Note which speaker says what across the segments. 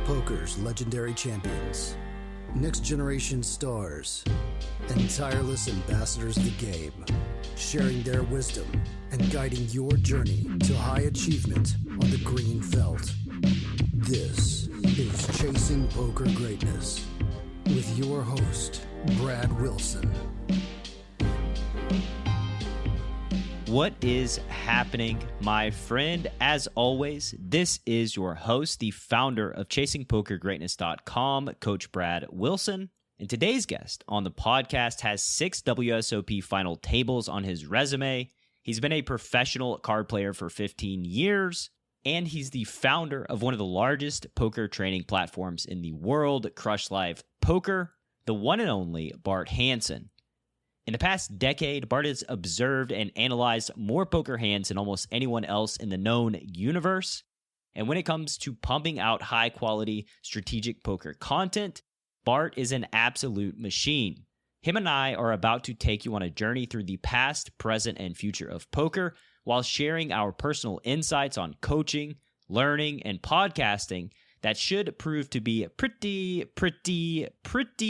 Speaker 1: Poker's legendary champions, next generation stars, and tireless ambassadors of the game, sharing their wisdom and guiding your journey to high achievement on the green felt. This is Chasing Poker Greatness with your host, Brad Wilson.
Speaker 2: What is happening, my friend? As always, this is your host, the founder of ChasingPokerGreatness.com, Coach Brad Wilson. And today's guest on the podcast has 6 WSOP final tables on his resume. He's been a professional card player for 15 years, and he's the founder of one of the largest poker training platforms in the world, Crush Live Poker, the one and only Bart Hanson. In the past decade, Bart has observed and analyzed more poker hands than almost anyone else in the known universe. And when it comes to pumping out high-quality strategic poker content, Bart is an absolute machine. Him and I are about to take you on a journey through the past, present, and future of poker while sharing our personal insights on coaching, learning, and podcasting that should prove to be pretty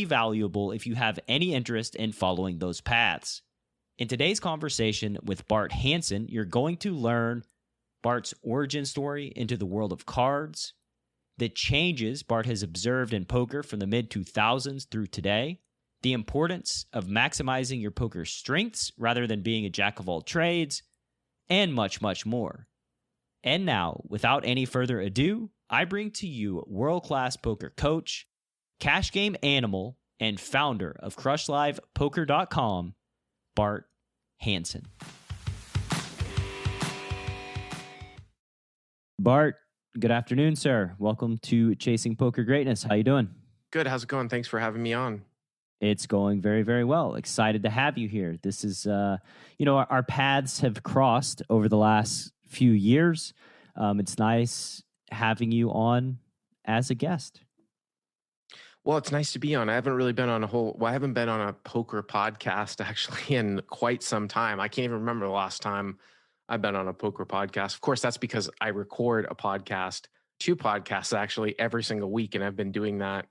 Speaker 2: valuable if you have any interest in following those paths. In today's conversation with Bart Hanson, you're going to learn Bart's origin story into the world of cards, the changes Bart has observed in poker from the mid-2000s through today, the importance of maximizing your poker strengths rather than being a jack of all trades, and much, much more. And now, without any further ado, I bring to you world-class poker coach, cash game animal, and founder of CrushLivePoker.com, Bart Hanson. Bart, good afternoon, sir. Welcome to Chasing Poker Greatness. How you doing?
Speaker 3: Good. How's it going? Thanks for having me on.
Speaker 2: It's going very, very well. Excited to have you here. This is, our paths have crossed over the last few years. It's nice having you on as a guest.
Speaker 3: Well, it's nice to be on. I haven't really been on I haven't been on a poker podcast actually in quite some time. I can't even remember the last time I've been on a poker podcast. Of course, that's because I record a podcast, 2 podcasts actually every single week. And I've been doing that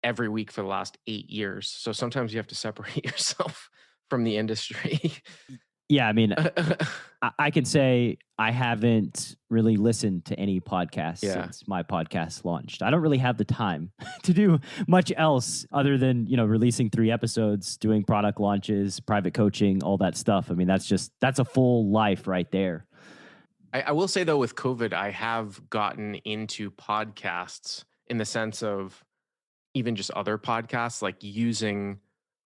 Speaker 3: every week for the last 8 years. So sometimes you have to separate yourself from the industry.
Speaker 2: Yeah, I mean, I can say I haven't really listened to any podcasts since my podcast launched. I don't really have the time to do much else other than, releasing 3 episodes, doing product launches, private coaching, all that stuff. I mean, that's a full life right there.
Speaker 3: I will say, though, with COVID, I have gotten into podcasts in the sense of even just other podcasts, like using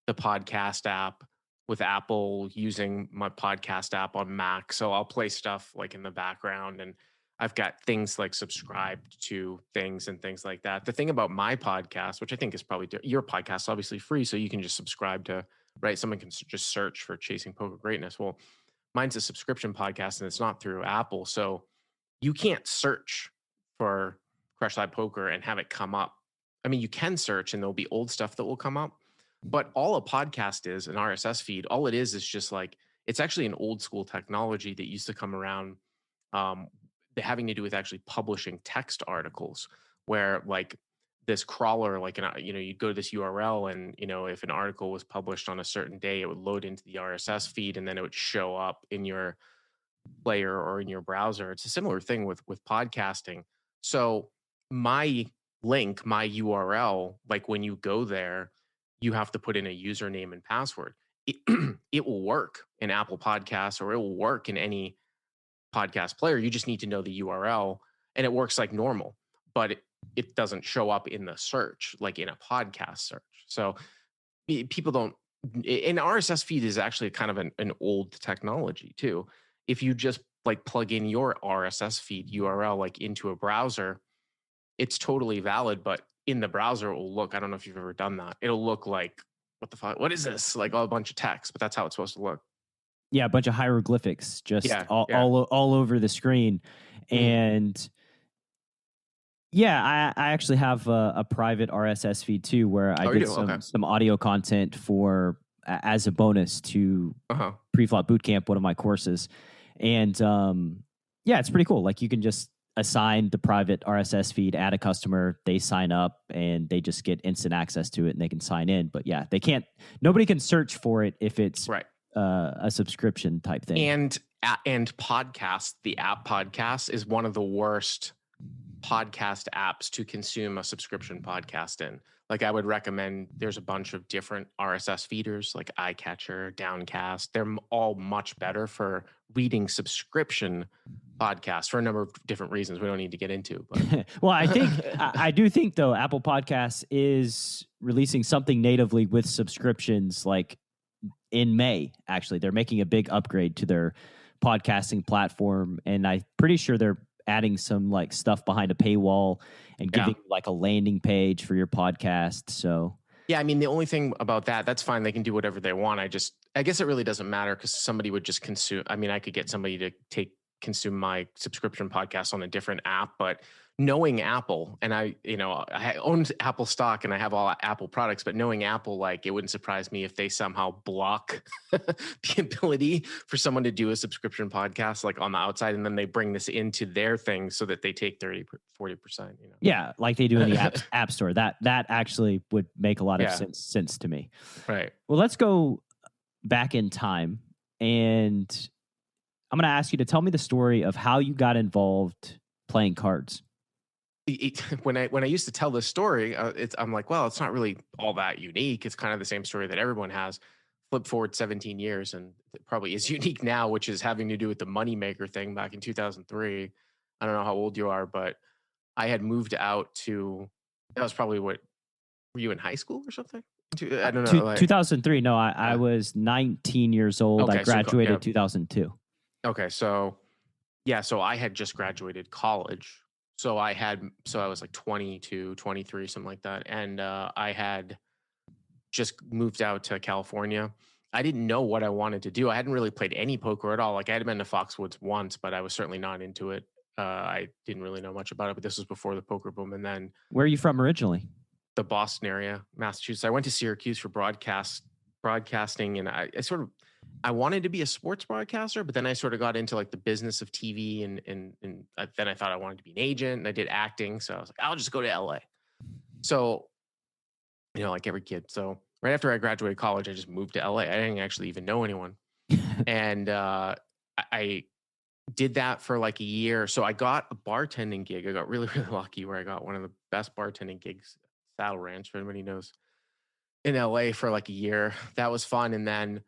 Speaker 3: the podcast app with Apple, using my podcast app on Mac. So I'll play stuff like in the background, and I've got things like subscribed to things and things like that. The thing about my podcast, which I think is probably your podcast, is obviously free, so you can just subscribe to, right? Someone can just search for Chasing Poker Greatness. Well, mine's a subscription podcast and it's not through Apple. So you can't search for Crush Live Poker and have it come up. I mean, you can search and there'll be old stuff that will come up. But all a podcast is, an RSS feed, all it is just like, it's actually an old school technology that used to come around having to do with actually publishing text articles where like this crawler, like, you go to this URL and, if an article was published on a certain day, it would load into the RSS feed and then it would show up in your player or in your browser. It's a similar thing with podcasting. So my link, my URL, like when you go there, you have to put in a username and password. It will work in Apple Podcasts or it will work in any podcast player. You just need to know the URL and it works like normal, but it doesn't show up in the search like in a podcast search. So people don't, an RSS feed is actually kind of an old technology too. If you just like plug in your RSS feed URL like into a browser, it's totally valid, but in the browser, it will look, I don't know if you've ever done that. It'll look like, what the fuck? What is this? Like a bunch of text, but that's how it's supposed to look.
Speaker 2: Yeah, a bunch of hieroglyphics all over the screen. And I actually have a private RSS feed too, where I did some audio content for as a bonus to Pre-Flop Bootcamp, one of my courses. And it's pretty cool. Like you can just assign the private RSS feed, add a customer, they sign up, and they just get instant access to it, and they can sign in. But yeah, they can't. Nobody can search for it if it's
Speaker 3: right.
Speaker 2: A subscription type thing.
Speaker 3: And podcast, the app podcast is one of the worst podcast apps to consume a subscription podcast in. Like, I would recommend, there's a bunch of different RSS feeders like iCatcher, Downcast. They're all much better for reading subscription podcasts for a number of different reasons we don't need to get into. But
Speaker 2: well, I do think though, Apple Podcasts is releasing something natively with subscriptions like in May. Actually, they're making a big upgrade to their podcasting platform, and I'm pretty sure they're adding some like stuff behind a paywall and giving like a landing page for your podcast. So
Speaker 3: yeah, I mean, the only thing about that's fine. They can do whatever they want. I guess it really doesn't matter, because somebody would just consume. I mean, I could get somebody to consume my subscription podcast on a different app, but knowing Apple, and I own Apple stock and I have all Apple products, but knowing Apple, like, it wouldn't surprise me if they somehow block the ability for someone to do a subscription podcast like on the outside, and then they bring this into their thing so that they take 30-40%.
Speaker 2: Yeah, like they do in the app store. That actually would make a lot of sense to me.
Speaker 3: Right.
Speaker 2: Well, let's go back in time, and I'm going to ask you to tell me the story of how you got involved playing cards.
Speaker 3: When I used to tell this story, I'm like, well, it's not really all that unique. It's kind of the same story that everyone has. Flip forward 17 years, and it probably is unique now, which is having to do with the moneymaker thing back in 2003. I don't know how old you are, but I had moved out to, that was probably were you in high school or something? I don't know.
Speaker 2: 2003. No, I was 19 years old.
Speaker 3: Okay,
Speaker 2: I graduated 2002.
Speaker 3: Okay. So I had just graduated college. So I was like 22, 23, something like that. And I had just moved out to California. I didn't know what I wanted to do. I hadn't really played any poker at all. Like, I had been to Foxwoods once, but I was certainly not into it. I didn't really know much about it, but this was before the poker boom. And then,
Speaker 2: where are you from originally?
Speaker 3: The Boston area, Massachusetts. I went to Syracuse for broadcasting, and I wanted to be a sports broadcaster, but then I sort of got into like the business of TV, and then I thought I wanted to be an agent, and I did acting. So I was like, I'll just go to LA. So, like every kid. So right after I graduated college, I just moved to LA. I didn't actually even know anyone. And I did that for like a year. So I got a bartending gig. I got really, really lucky where I got one of the best bartending gigs, Saddle Ranch, if anybody knows, in LA for like a year. That was fun. And then,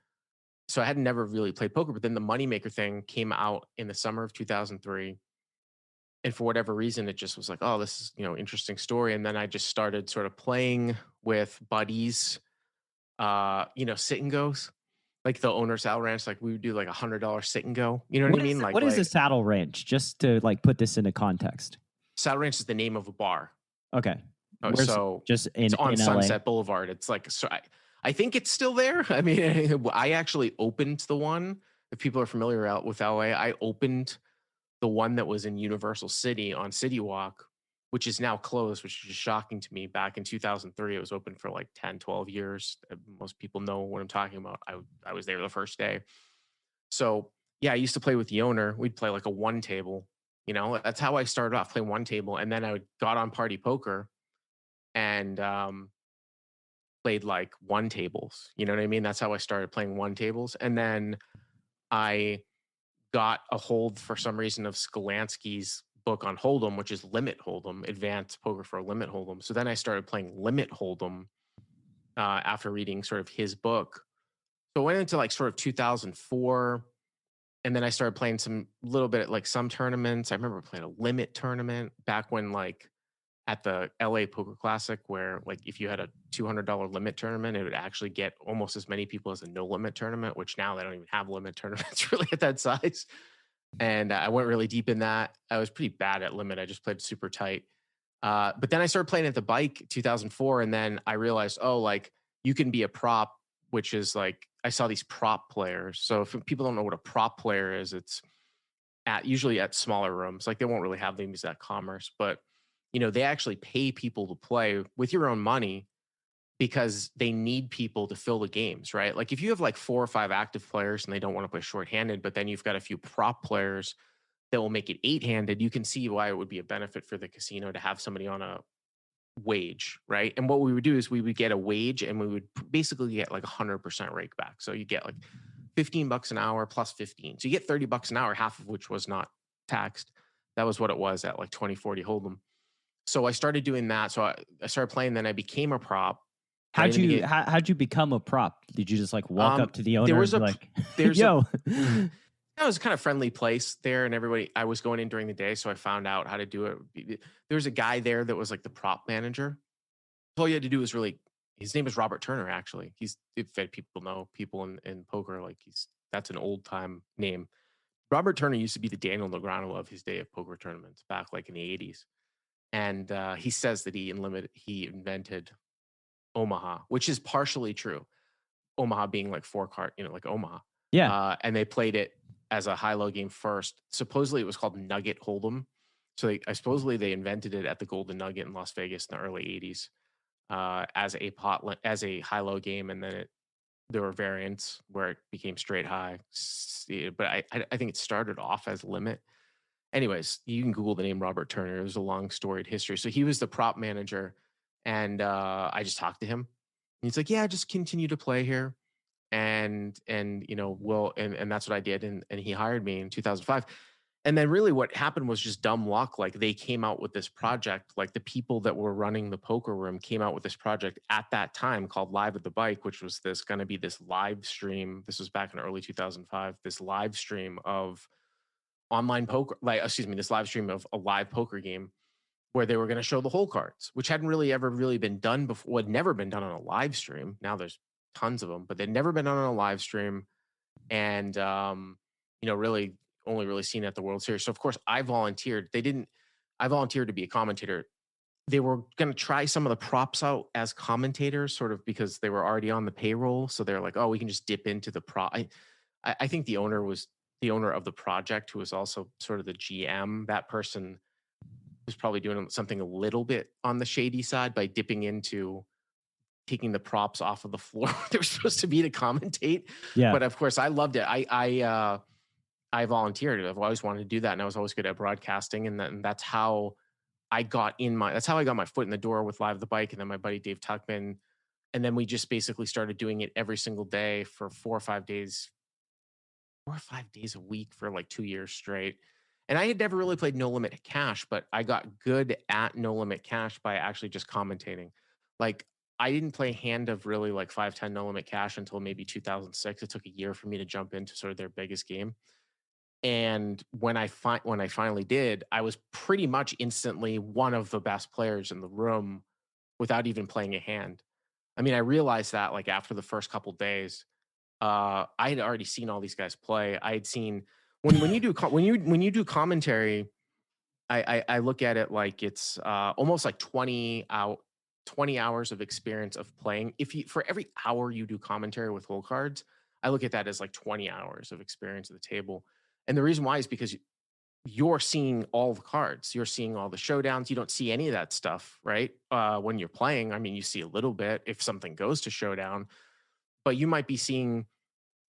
Speaker 3: so I had never really played poker, but then the Moneymaker thing came out in the summer of 2003. And for whatever reason, it just was like, oh, this is, interesting story. And then I just started sort of playing with buddies, sit and goes, like the owner Saddle Ranch. Like, we would do like $100 sit and go. You know what I mean?
Speaker 2: What is a Saddle Ranch? Just to like put this into context.
Speaker 3: Saddle Ranch is the name of a bar.
Speaker 2: Okay.
Speaker 3: So
Speaker 2: just
Speaker 3: it's on
Speaker 2: in
Speaker 3: Sunset
Speaker 2: LA?
Speaker 3: Boulevard. It's like, so I think it's still there. I mean, I actually opened the one. If people are familiar with LA, I opened the one that was in Universal City on City Walk, which is now closed, which is just shocking to me. Back in 2003, it was open for like 10, 12 years. Most people know what I'm talking about. I was there the first day. So yeah, I used to play with the owner. We'd play like a one table. That's how I started off, playing one table. And then I got on Party Poker and played like one tables. You know what I mean? That's how I started playing one tables. And then I got a hold for some reason of Skolansky's book on Hold'em, which is Limit Hold'em, Advanced Poker for Limit Hold'em. So then I started playing Limit Hold'em after reading sort of his book. So I went into like sort of 2004, and then I started playing some little bit at like some tournaments. I remember playing a limit tournament back when, like, at the LA Poker Classic, where like if you had a $200 limit tournament, it would actually get almost as many people as a no limit tournament, which now they don't even have limit tournaments really at that size. And I went really deep in that. I was pretty bad at limit. I just played super tight. But then I started playing at the Bike 2004. And then I realized, oh, like, you can be a prop, which is like, I saw these prop players. So if people don't know what a prop player is, it's usually at smaller rooms. Like, they won't really have these at Commerce, but they actually pay people to play with your own money because they need people to fill the games, right? Like, if you have like 4 or 5 active players and they don't want to play shorthanded, but then you've got a few prop players that will make it 8-handed, you can see why it would be a benefit for the casino to have somebody on a wage, right? And what we would do is we would get a wage and we would basically get like 100% rake back. So you get like $15 an hour plus 15. So you get $30 an hour, half of which was not taxed. That was what it was at like 2040 Hold'em. So I started doing that. So I started playing, then I became a prop.
Speaker 2: How'd you become a prop? Did you just like walk up to the owner
Speaker 3: there was
Speaker 2: and
Speaker 3: a,
Speaker 2: like,
Speaker 3: there's
Speaker 2: yo?
Speaker 3: It was kind of friendly place there, and everybody, I was going in during the day, so I found out how to do it. There was a guy there that was like the prop manager. All you had to do was really, his name is Robert Turner, actually. If people know people in poker, like that's an old time name. Robert Turner used to be the Daniel Negreanu of his day of poker tournaments back like in the 80s. And he says that he invented Omaha, which is partially true. Omaha being like 4-card, like Omaha.
Speaker 2: Yeah.
Speaker 3: And they played it as a high-low game first. Supposedly it was called Nugget Hold'em. So supposedly they invented it at the Golden Nugget in Las Vegas in the early 80s as a high-low game, and then there were variants where it became straight high. But I think it started off as limit. Anyways, you can Google the name Robert Turner. It was a long storied history. So he was the prop manager, and I just talked to him. And he's like, "Yeah, just continue to play here." And that's what I did. And he hired me in 2005. And then really what happened was just dumb luck. Like they came out with this project, like the people that were running the poker room came out with this project at that time called Live at the Bike, which was going to be this live stream. This was back in early 2005, this live stream of online poker, this live stream of a live poker game where they were going to show the hole cards, which hadn't really ever really been done before. Had never been done on a live stream. Now there's tons of them, but they'd never been done on a live stream. And, really only really seen at the World Series. So of course I volunteered. I volunteered to be a commentator. They were going to try some of the props out as commentators, sort of because they were already on the payroll. So they're like, oh, we can just dip into the prop. I think the owner was the owner of the project, who was also sort of the GM. That person was probably doing something a little bit on the shady side by dipping into taking the props off of the floor they were supposed to be to commentate.
Speaker 2: Yeah.
Speaker 3: But of course I loved it. I volunteered. I've always wanted to do that. And I was always good at broadcasting. And that's how I got my foot in the door with Live the Bike. And then my buddy, Dave Tuckman. And then we just basically started doing it every single day for 4 or 5 days a week for like 2 years straight. And I had never really played No Limit Cash, but I got good at No Limit Cash by actually just commentating. Like I didn't play hand of really like 5-10 No Limit Cash until maybe 2006. It took a year for me to jump into sort of their biggest game. And when I finally did, I was pretty much instantly one of the best players in the room without even playing a hand. I mean, I realized that like after the first couple days, I had already seen all these guys play. I had seen when you do commentary, I look at it like it's almost like 20 hours of experience of playing. For every hour you do commentary with hole cards, I look at that as like 20 hours of experience at the table. And the reason why is because you're seeing all the cards, you're seeing all the showdowns. You don't see any of that stuff, right? When you're playing, I mean, you see a little bit if something goes to showdown, but you might be seeing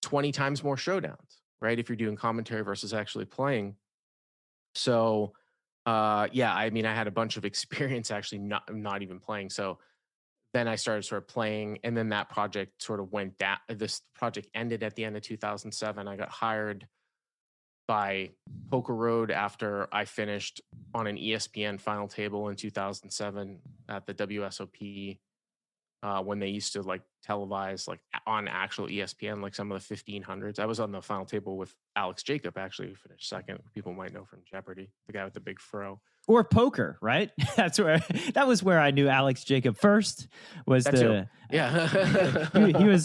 Speaker 3: 20 times more showdowns, right? If you're doing commentary versus actually playing. So, I mean, I had a bunch of experience actually not even playing. So then I started sort of playing, and then that project sort of went down. This project ended at the end of 2007. I got hired by Poker Road after I finished on an ESPN final table in 2007 at the WSOP when they used to like televise like on actual ESPN, like some of the 1500s. I was on the final table with Alex Jacob, actually, who finished second. People might know from Jeopardy, the guy with the big fro.
Speaker 2: Or poker, right? That was where I knew Alex Jacob first. He was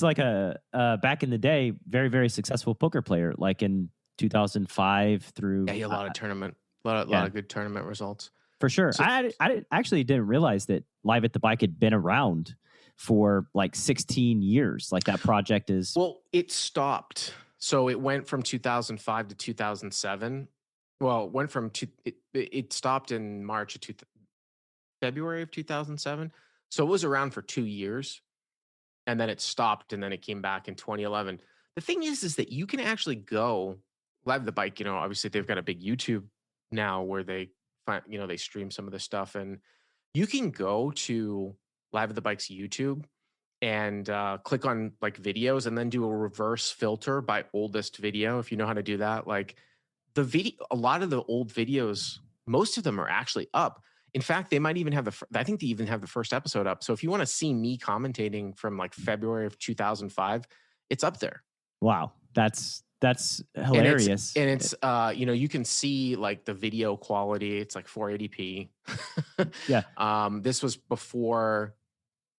Speaker 2: like a back in the day, very, very successful poker player, like in 2005 through.
Speaker 3: Yeah, he had a lot of lot of good tournament results.
Speaker 2: For sure. So, I actually didn't realize that Live at the Bike had been around for like 16 years. Like that project is.
Speaker 3: Well, it stopped. So it went from 2005 to 2007. Well, it stopped in February of 2007. So it was around for 2 years, and then it stopped, and then it came back in 2011. The thing is that you can actually go Live the Bike, obviously they've got a big YouTube now where they find, they stream some of the stuff, and you can go to Live the Bike's YouTube and click on like videos and then do a reverse filter by oldest video. If you know how to do that, like a lot of the old videos, most of them are actually up. In fact, they might even have I think they even have the first episode up. So if you want to see me commentating from like February of 2005, it's up there.
Speaker 2: Wow. That's hilarious.
Speaker 3: And it's you can see like the video quality. It's like 480p.
Speaker 2: Yeah.
Speaker 3: This was before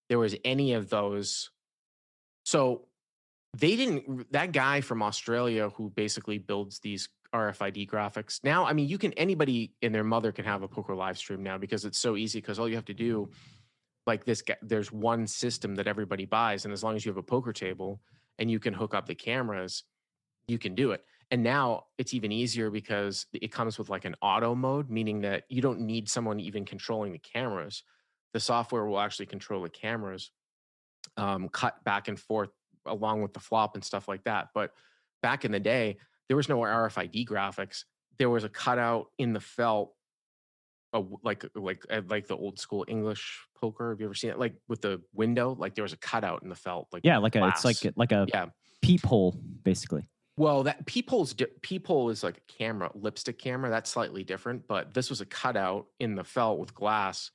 Speaker 3: there was any of those. So that guy from Australia who basically builds these RFID graphics. Now, I mean, anybody and their mother can have a poker live stream now because it's so easy, because all you have to do, like this guy, there's one system that everybody buys. And as long as you have a poker table and you can hook up the cameras, you can do it. And now it's even easier because it comes with like an auto mode, meaning that you don't need someone even controlling the cameras. The software will actually control the cameras, cut back and forth along with the flop and stuff like that. But back in the day, there was no RFID graphics. There was a cutout in the felt, like the old school English poker. Have you ever seen it? Like with the window, like there was a cutout in the felt. Like
Speaker 2: it's like a peephole, basically.
Speaker 3: Well, that peephole is like a camera, lipstick camera. That's slightly different, but this was a cutout in the felt with glass,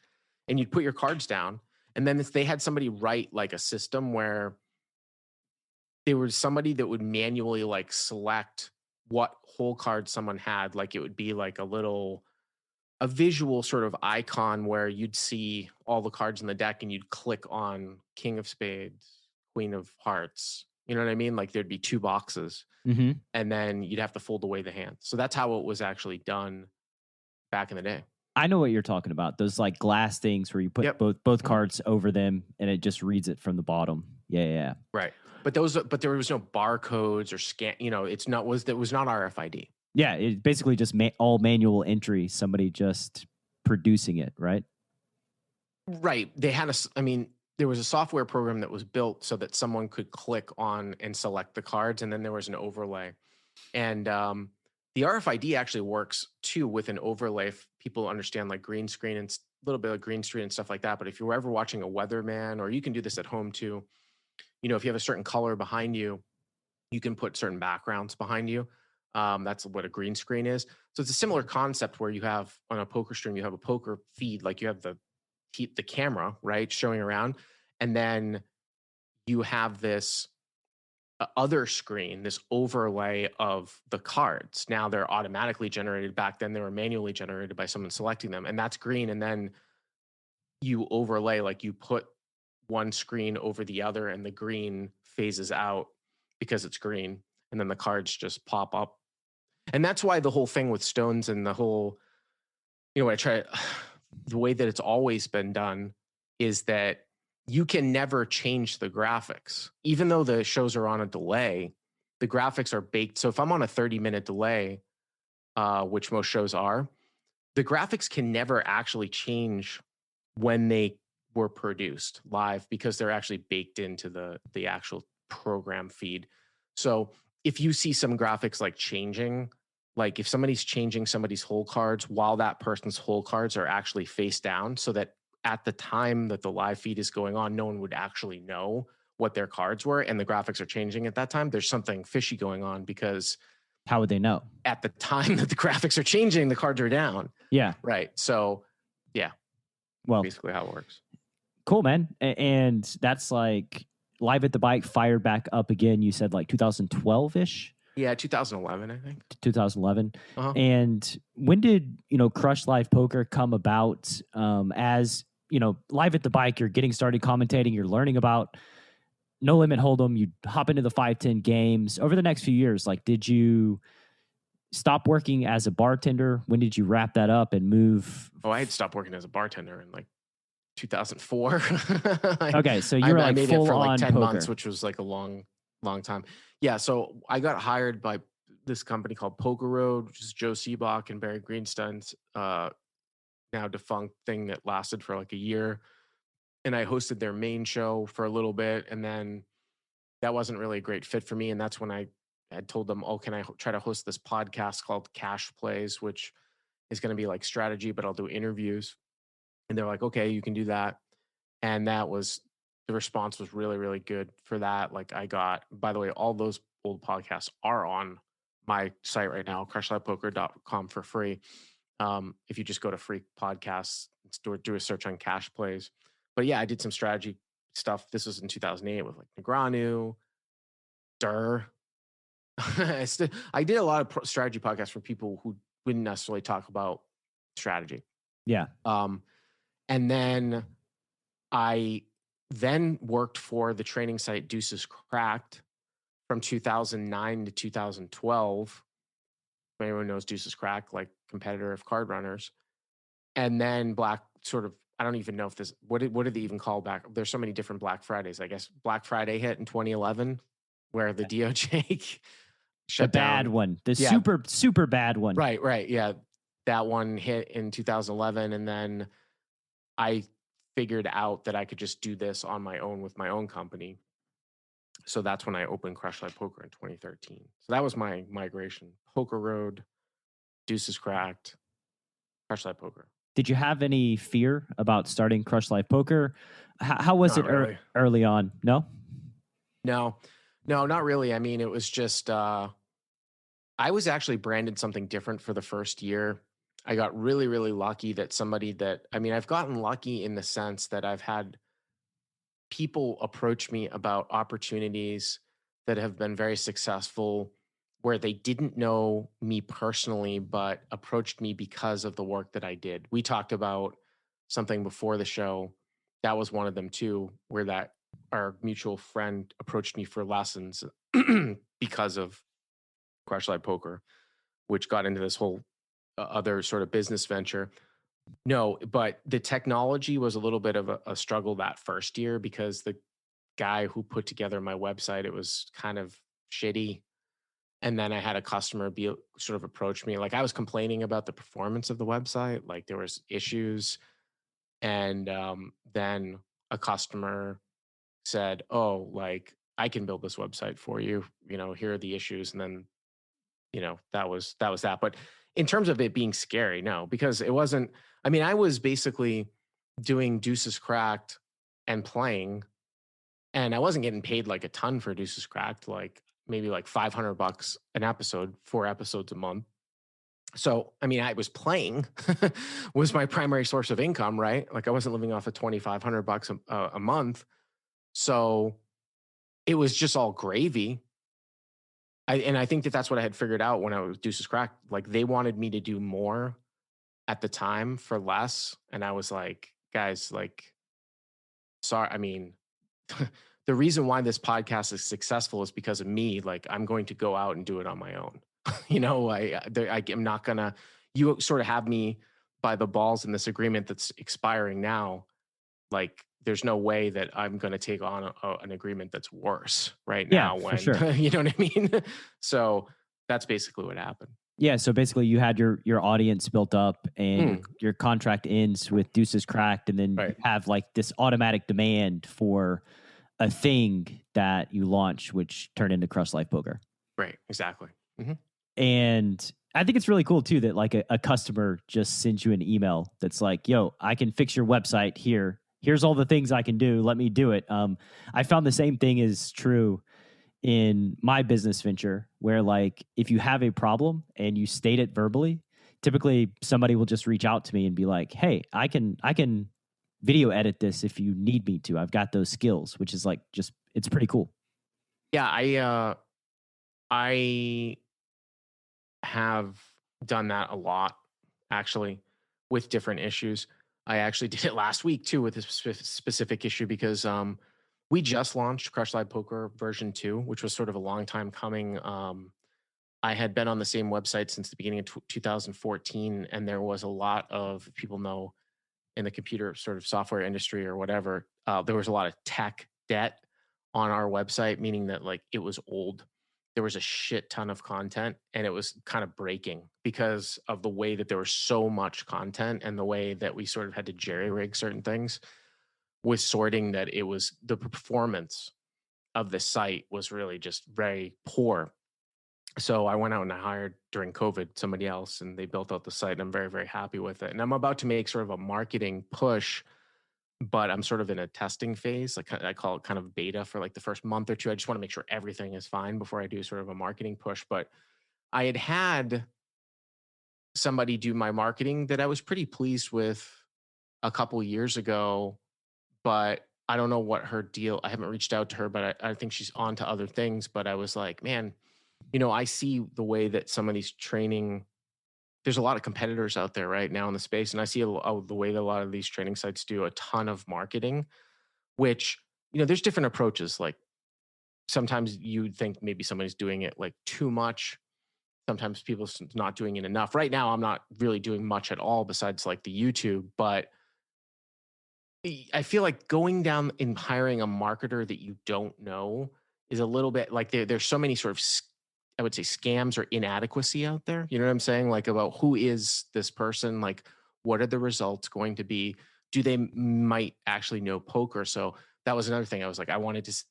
Speaker 3: and you'd put your cards down, and then they had somebody write like a system where there was somebody that would manually like select what hole card someone had. Like it would be like a visual sort of icon where you'd see all the cards in the deck and you'd click on King of Spades, Queen of Hearts. You know what I mean? Like there'd be two boxes, and then you'd have to fold away the hand. So that's how it was actually done back in the day.
Speaker 2: I know what you're talking about. Those like glass things where you put both cards over them and it just reads it from the bottom. Yeah.
Speaker 3: Right. But there was no barcodes or scan. It was not RFID.
Speaker 2: Yeah, it basically just all manual entry. Somebody just producing it, right?
Speaker 3: Right. They had there was a software program that was built so that someone could click on and select the cards, and then there was an overlay. And the RFID actually works too with an overlay. If people understand like green screen and a little bit of green screen and stuff like that. But if you're ever watching a weatherman, or you can do this at home too, if you have a certain color behind you, you can put certain backgrounds behind you. That's what a green screen is. So it's a similar concept where you have on a poker stream, you have a poker feed, like you have the camera, right, showing around, and then you have this other screen, this overlay of the cards. Now they're automatically generated. Back then they were manually generated by someone selecting them, and that's green. And then you overlay, like you put one screen over the other, and the green phases out because it's green, and then the cards just pop up. And that's why the whole thing with stones and the whole, the way that it's always been done is that you can never change the graphics. Even though the shows are on a delay, the graphics are baked. So if I'm on a 30-minute delay, which most shows are, the graphics can never actually change when they were produced live, because they're actually baked into the actual program feed. So if you see some graphics like changing, like if somebody's changing somebody's hole cards while that person's hole cards are actually face down, so that at the time that the live feed is going on, no one would actually know what their cards were, and the graphics are changing at that time, there's something fishy going on, because
Speaker 2: how would they know?
Speaker 3: At the time that the graphics are changing, the cards are down.
Speaker 2: Yeah.
Speaker 3: Right. So yeah.
Speaker 2: Well,
Speaker 3: basically how it works.
Speaker 2: Cool, man. And that's like Live at the Bike fired back up again. You said like 2012-ish?
Speaker 3: Yeah, 2011, I think.
Speaker 2: 2011. And when did, Crush Live Poker come about? As, Live at the Bike, you're getting started commentating, you're learning about No Limit Hold'em, you hop into the 5-10 games. Over the next few years, like, did you stop working as a bartender? When did you wrap that up and move?
Speaker 3: Oh, I had stopped working as a bartender in like 2004.
Speaker 2: Okay, so you were like
Speaker 3: made
Speaker 2: full
Speaker 3: it for like
Speaker 2: on
Speaker 3: 10
Speaker 2: poker.
Speaker 3: months, which was like a long time. Yeah, so I got hired by this company called Poker Road, which is Joe Seabach and Barry Greenstein's now defunct thing that lasted for like a year. And I hosted their main show for a little bit, and then that wasn't really a great fit for me. And that's when I I told them, oh, can I try to host this podcast called Cash Plays, which is going to be like strategy, but I'll do interviews. And they're like, okay, you can do that. And the response was really, really good for that. Like I got, by the way, all those old podcasts are on my site right now, crushlivepoker.com for free. If you just go to free podcasts, do a search on Cash Plays. But yeah, I did some strategy stuff. This was in 2008 with like Negranu, Durr. I did a lot of strategy podcasts for people who wouldn't necessarily talk about strategy.
Speaker 2: Yeah.
Speaker 3: And then I worked for the training site Deuces Cracked from 2009 to 2012. If anyone knows Deuces Cracked, like competitor of Card Runners. And then I don't even know if what did they even call back? There's so many different Black Fridays. I guess Black Friday hit in 2011 where the DOJ shut
Speaker 2: the
Speaker 3: down.
Speaker 2: bad one, the super bad one.
Speaker 3: Right. Yeah. That one hit in 2011. And then I figured out that I could just do this on my own with my own company. So that's when I opened Crush Live Poker in 2013. So that was my migration. Poker Road, Deuces Cracked, Crush Live Poker.
Speaker 2: Did you have any fear about starting Crush Live Poker? How was
Speaker 3: Not
Speaker 2: it
Speaker 3: really.
Speaker 2: early on? No,
Speaker 3: not really. I mean, it was just, I was actually branded something different for the first year. I got really, really lucky that I've gotten lucky in the sense that I've had people approach me about opportunities that have been very successful where they didn't know me personally, but approached me because of the work that I did. We talked about something before the show. That was one of them too, where our mutual friend approached me for lessons because of Crush Live Poker, which got into this whole other sort of business venture. No, but the technology was a little bit of a struggle that first year because the guy who put together my website, it was kind of shitty. And then I had a customer sort of approach me. Like I was complaining about the performance of the website, like there was issues. And then a customer said, oh, like I can build this website for you. Here are the issues. And then, that was that. But in terms of it being scary, no, because it wasn't, I was basically doing Deuces Cracked and playing, and I wasn't getting paid like a ton for Deuces Cracked, like maybe like $500 an episode, 4 episodes a month. So, I was playing was my primary source of income, right? Like I wasn't living off of $2,500 a month. So it was just all gravy. I think that's what I had figured out when I was Deuces Cracked. Like they wanted me to do more at the time for less. And I was like, guys, like, sorry. The reason why this podcast is successful is because of me. Like I'm going to go out and do it on my own. I'm not gonna, you sort of have me by the balls in this agreement that's expiring now. Like there's no way that I'm going to take on an agreement that's worse right now.
Speaker 2: For sure.
Speaker 3: You know what I mean? So that's basically what happened.
Speaker 2: Yeah. So basically you had your audience built up and your contract ends with Deuces Cracked. And then you have like this automatic demand for a thing that you launch, which turned into Crush Live Poker.
Speaker 3: Right. Exactly. Mm-hmm.
Speaker 2: And I think it's really cool too that like a customer just sends you an email that's like, yo, I can fix your website here. Here's all the things I can do. Let me do it. I found the same thing is true in my business venture where like if you have a problem and you state it verbally, typically somebody will just reach out to me and be like, hey, I can video edit this if you need me to. I've got those skills, which is like it's pretty cool.
Speaker 3: Yeah, I have done that a lot actually with different issues. I actually did it last week too with this specific issue because we just launched Crush Live Poker version 2, which was sort of a long time coming. I had been on the same website since the beginning of 2014, and there was a lot of people know in the computer sort of software industry or whatever, there was a lot of tech debt on our website, meaning that like it was old. There was a shit ton of content and it was kind of breaking because of the way that there was so much content and the way that we sort of had to jerry rig certain things with sorting, that it was the performance of the site was really just very poor. So I went out and I hired during COVID somebody else, and they built out the site, and I'm very, very happy with it. And I'm about to make sort of a marketing push, but I'm sort of in a testing phase. Like I call it kind of beta for like the first month or two. I just want to make sure everything is fine before I do sort of a marketing push. But I had somebody do my marketing that I was pretty pleased with a couple years ago, but I don't know what her deal. I haven't reached out to her, but I think she's on to other things. But I was like, man, I see the way that some of these training, there's a lot of competitors out there right now in the space. And I see the way that a lot of these training sites do a ton of marketing, which, there's different approaches. Like sometimes you'd think maybe somebody's doing it like too much. Sometimes people's not doing it enough. Right now, I'm not really doing much at all besides like the YouTube, but I feel like going down and hiring a marketer that you don't know is a little bit like there's so many sort of, I would say, scams or inadequacy out there. You know what I'm saying? Like about who is this person? Like, what are the results going to be? Do they might actually know poker? So that was another thing. I was like, I wanted to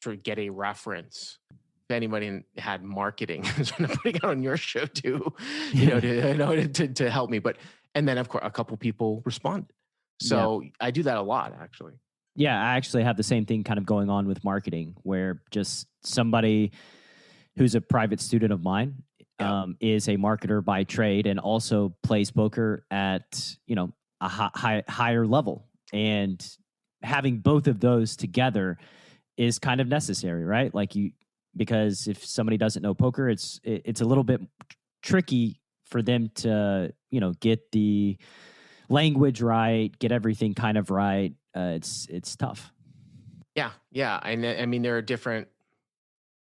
Speaker 3: sort of get a reference. If anybody had marketing, sort of putting it on your show too, to help me. But and then of course a couple people responded. So I do that a lot, actually.
Speaker 2: Yeah, I actually have the same thing kind of going on with marketing, where just somebody who's a private student of mine is a marketer by trade and also plays poker at, a higher level. And having both of those together is kind of necessary, right? Because if somebody doesn't know poker, it's a little bit tricky for them to, get the language right, get everything kind of right. It's tough.
Speaker 3: Yeah. And I mean, there are different,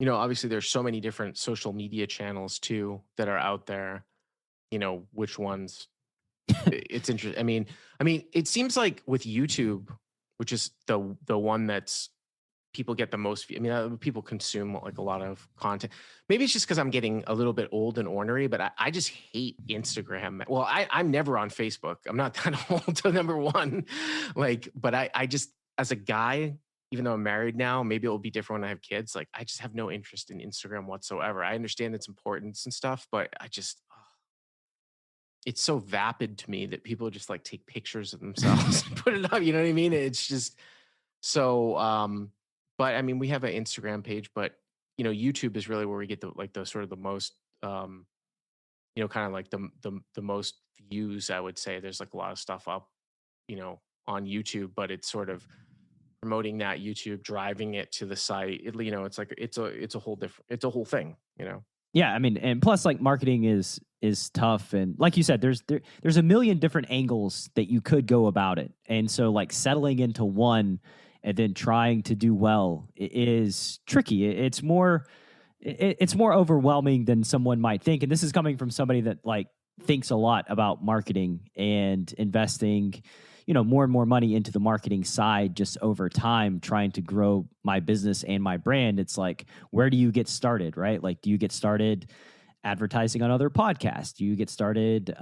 Speaker 3: obviously there's so many different social media channels too that are out there. Which ones? It's interesting. I mean, it seems like with YouTube, which is the one that's people get the most. People consume like a lot of content. Maybe it's just because I'm getting a little bit old and ornery, but I just hate Instagram. Well, I'm never on Facebook. I'm not that old. So number one, but I just, as a guy, even though I'm married now, maybe it'll be different when I have kids. Like I just have no interest in Instagram whatsoever. I understand its importance and stuff, but it's so vapid to me that people just like take pictures of themselves and put it up. You know what I mean? It's just so, but I mean, we have an Instagram page, but YouTube is really where we get the sort of the most, kind of like the most views. I would say there's like a lot of stuff up, on YouTube, but it's sort of promoting that YouTube, driving it to the site. It's like it's a whole thing.
Speaker 2: Yeah, I mean, and plus, like marketing is tough, and like you said, there's a million different angles that you could go about it, and so like settling into one and then trying to do well is tricky. It's more overwhelming than someone might think, and this is coming from somebody that like thinks a lot about marketing and investing, more and more money into the marketing side just over time, trying to grow my business and my brand. It's like, where do you get started, right? Like, do you get started advertising on other podcasts? Do you get started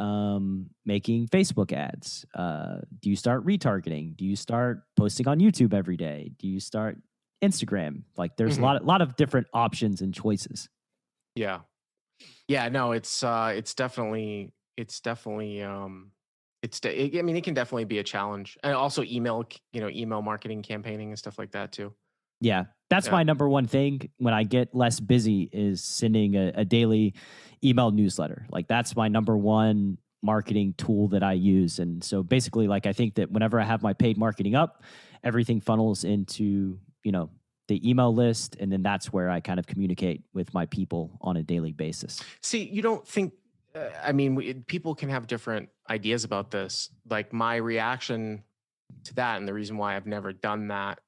Speaker 2: making Facebook ads? Do you start retargeting? Do you start posting on YouTube every day? Do you start Instagram? Like, there's a lot of different options and choices.
Speaker 3: Yeah. No, it's definitely, I mean, it can definitely be a challenge, and also email marketing, campaigning, and stuff like that too.
Speaker 2: Yeah, that's my number one thing when I get less busy is sending a daily email newsletter. Like that's my number one marketing tool that I use. And so basically, like I think that whenever I have my paid marketing up, everything funnels into, the email list, and then that's where I kind of communicate with my people on a daily basis.
Speaker 3: See, you don't think, people can have different ideas about this. Like my reaction to that, and the reason why I've never done that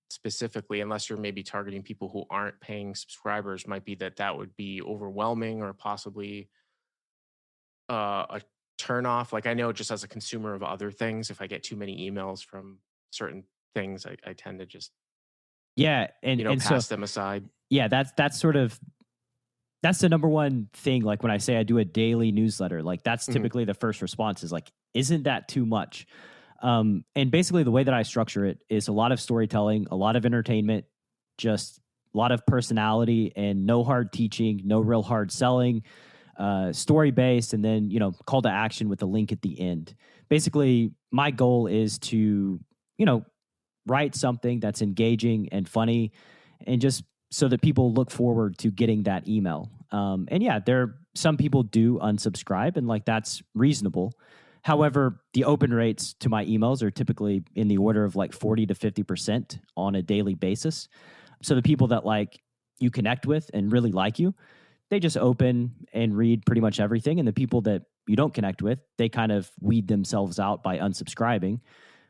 Speaker 3: specifically, unless you're maybe targeting people who aren't paying subscribers, might be that would be overwhelming or possibly a turnoff. Like I know just as a consumer of other things, if I get too many emails from certain things, I tend to just and pass them aside.
Speaker 2: Yeah, that's the number one thing. Like when I say I do a daily newsletter, like that's typically the first response is like, isn't that too much? And basically the way that I structure it is a lot of storytelling, a lot of entertainment, just A lot of personality and no hard teaching, no real hard selling, story based, and then, call to action with a link at the end. Basically, my goal is to, write something that's engaging and funny, and just so that people look forward to getting that email. And yeah, some people do unsubscribe, and like that's reasonable. However, the open rates to my emails are typically in the order of like 40 to 50% on a daily basis. So the people that like you connect with and really like you, they just open and read pretty much everything. And the people that you don't connect with, they kind of weed themselves out by unsubscribing,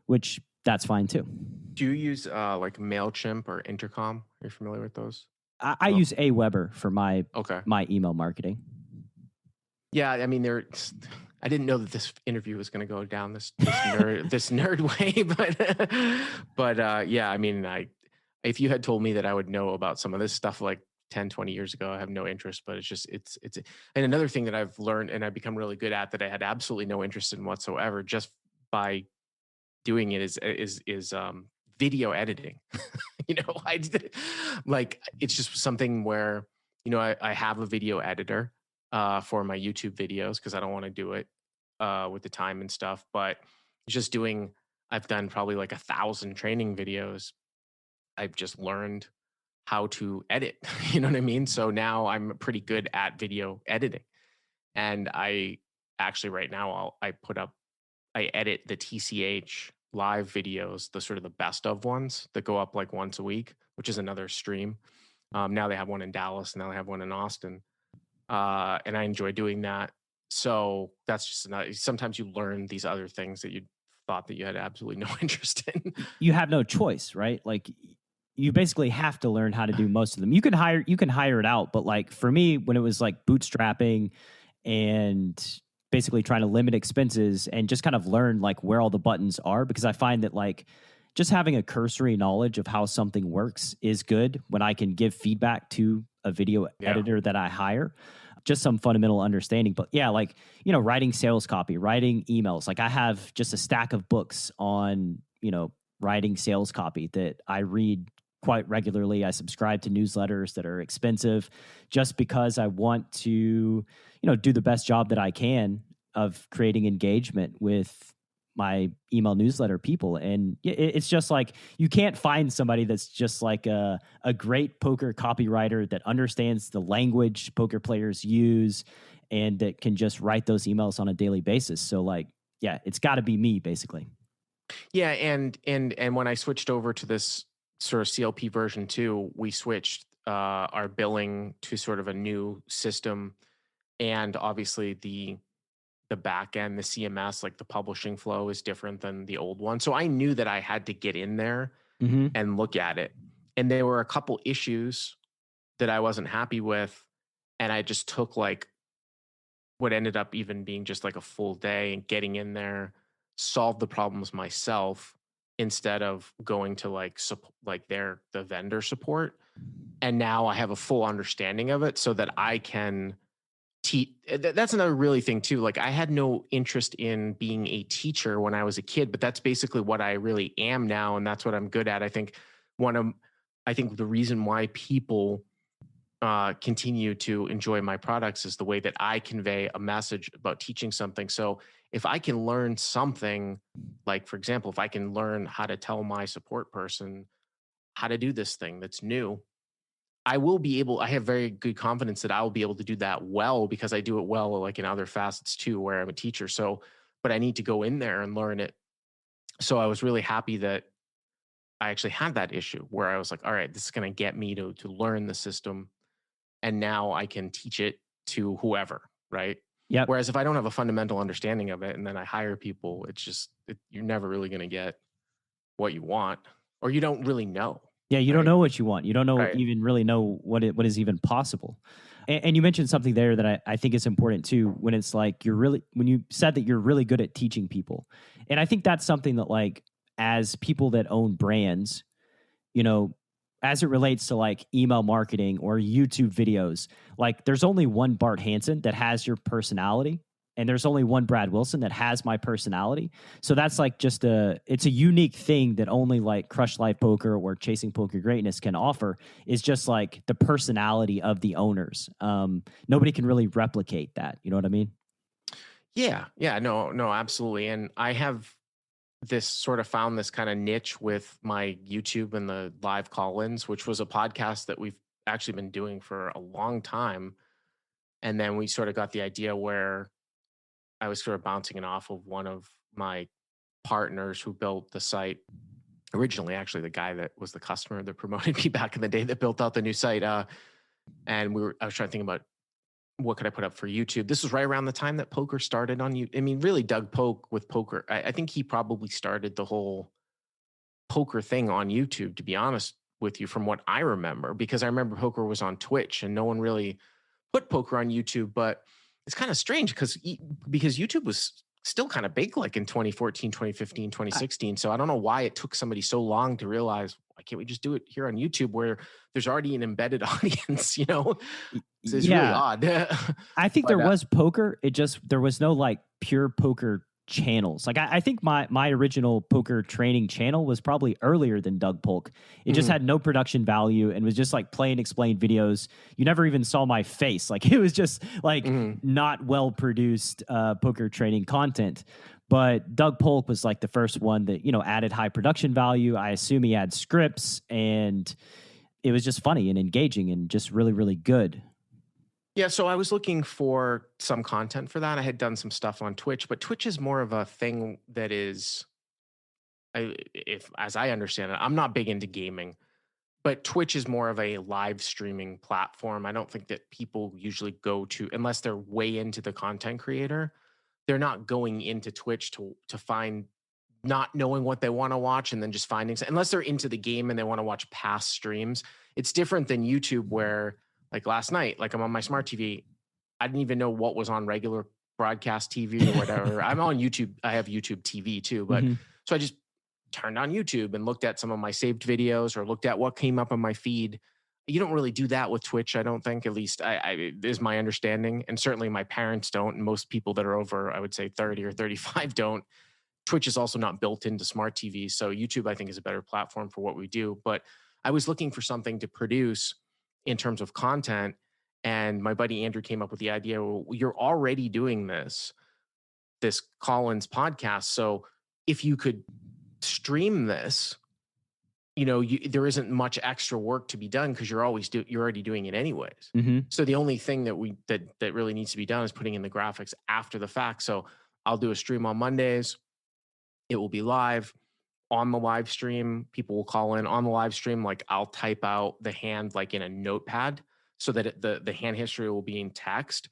Speaker 2: which that's fine too.
Speaker 3: Do you use like MailChimp or Intercom? Are you familiar with those?
Speaker 2: I use Aweber for my email marketing.
Speaker 3: Yeah, I mean, I didn't know that this interview was going to go down this nerd way, but yeah, I mean, if you had told me that I would know about some of this stuff like 10, 20 years ago, I have no interest. But it's and another thing that I've learned and I've become really good at that I had absolutely no interest in whatsoever, just by doing it, is video editing. It's just something where, I have a video editor for my YouTube videos because I don't want to do it with the time and stuff. But I've done probably like 1,000 training videos. I've just learned how to edit. You know what I mean? So now I'm pretty good at video editing. And I actually right now I edit the TCH live videos, the sort of the best of ones that go up like once a week, which is another stream. Now they have one in Dallas, now they have one in Austin. And I enjoy doing that. So that's just sometimes you learn these other things that you thought that you had absolutely no interest in.
Speaker 2: You have no choice, right? Like you basically have to learn how to do most of them. You can hire it out, but like for me, when it was like bootstrapping and basically trying to limit expenses and just kind of learn like where all the buttons are, because I find that like just having a cursory knowledge of how something works is good when I can give feedback to a video editor that I hire. Just some fundamental understanding. But yeah, like, writing sales copy, writing emails. Like I have just a stack of books on, writing sales copy that I read quite regularly. I subscribe to newsletters that are expensive just because I want to, do the best job that I can of creating engagement with my email newsletter people. And it's just like, you can't find somebody that's just like a great poker copywriter that understands the language poker players use and that can just write those emails on a daily basis. So like, yeah, it's got to be me basically.
Speaker 3: Yeah. And when I switched over to this sort of CLP version 2, we switched our billing to sort of a new system. And obviously the back end, the CMS, like the publishing flow is different than the old one. So I knew that I had to get in there and look at it. And there were a couple issues that I wasn't happy with. And I just took like what ended up even being just like a full day and getting in there, solve the problems myself instead of going to the vendor support. And now I have a full understanding of it so that I can teach. That's another really thing too. Like I had no interest in being a teacher when I was a kid, but that's basically what I really am now. And that's what I'm good at. I think the reason why people continue to enjoy my products is the way that I convey a message about teaching something. So if I can learn something, like for example, if I can learn how to tell my support person how to do this thing that's new, I have very good confidence that I will be able to do that well because I do it well, like in other facets too, where I'm a teacher. So, but I need to go in there and learn it. So I was really happy that I actually had that issue where I was like, all right, this is going to get me to learn the system. And now I can teach it to whoever, right?
Speaker 2: Yeah.
Speaker 3: Whereas if I don't have a fundamental understanding of it and then I hire people, you're never really going to get what you want, or you don't really know.
Speaker 2: Yeah, you don't know what you want. You don't know even really know what is even possible. And you mentioned something there that I think is important too, when it's like when you said that you're really good at teaching people. And I think that's something that like as people that own brands, as it relates to like email marketing or YouTube videos, like there's only one Bart Hanson that has your personality and there's only one Brad Wilson that has my personality. So that's like it's a unique thing that only like Crush Life Poker or Chasing Poker Greatness can offer, is just like the personality of the owners. Nobody can really replicate that. You know what I mean?
Speaker 3: Yeah. No, absolutely. And I have found this kind of niche with my YouTube and the live call-ins, which was a podcast that we've actually been doing for a long time. And then we sort of got the idea where I was sort of bouncing it off of one of my partners who built the site originally, actually the guy that was the customer that promoted me back in the day that built out the new site. And I was trying to think about what could I put up for YouTube. This was right around the time that poker started on YouTube. I mean, really, Doug Polk with poker. I think he probably started the whole poker thing on YouTube, to be honest with you, from what I remember, because I remember poker was on Twitch and no one really put poker on YouTube. But it's kind of strange because YouTube was still kind of big like in 2014, 2015, 2016. So I don't know why it took somebody so long to realize, why can't we just do it here on YouTube where there's already an embedded audience, you know? So it's really odd.
Speaker 2: I think there was poker. There was no like pure poker channels. Like I think my original poker training channel was probably earlier than Doug Polk. It just had no production value and was just like play and explain videos. You never even saw my face. Like it was just like not well produced poker training content. But Doug Polk was like the first one that, you know, added high production value. I assume he had scripts, and it was just funny and engaging and just really, really good.
Speaker 3: Yeah, so I was looking for some content for that. I had done some stuff on Twitch, but Twitch is more of a thing that is, as I understand it, I'm not big into gaming, but Twitch is more of a live streaming platform. I don't think that people usually go to, unless they're way into the content creator, they're not going into Twitch to find, not knowing what they want to watch and then just finding, unless they're into the game and they want to watch past streams. It's different than YouTube where, like last night, like I'm on my smart TV. I didn't even know what was on regular broadcast TV or whatever. I'm on YouTube. I have YouTube TV too. But so I just turned on YouTube and looked at some of my saved videos or looked at what came up on my feed. You don't really do that with Twitch, I don't think, at least I is my understanding. And certainly my parents don't. And most people that are over, I would say 30 or 35 don't. Twitch is also not built into smart TVs. So YouTube, I think, is a better platform for what we do. But I was looking for something to produce in terms of content. And my buddy Andrew came up with the idea, well, you're already doing this Collins podcast. So if you could stream this, you know, there isn't much extra work to be done because you're already doing it anyways. So the only thing that really needs to be done is putting in the graphics after the fact. So I'll do a stream on Mondays. It will be live. On the live stream, people will call in on the live stream. Like I'll type out the hand like in a notepad so that the hand history will be in text.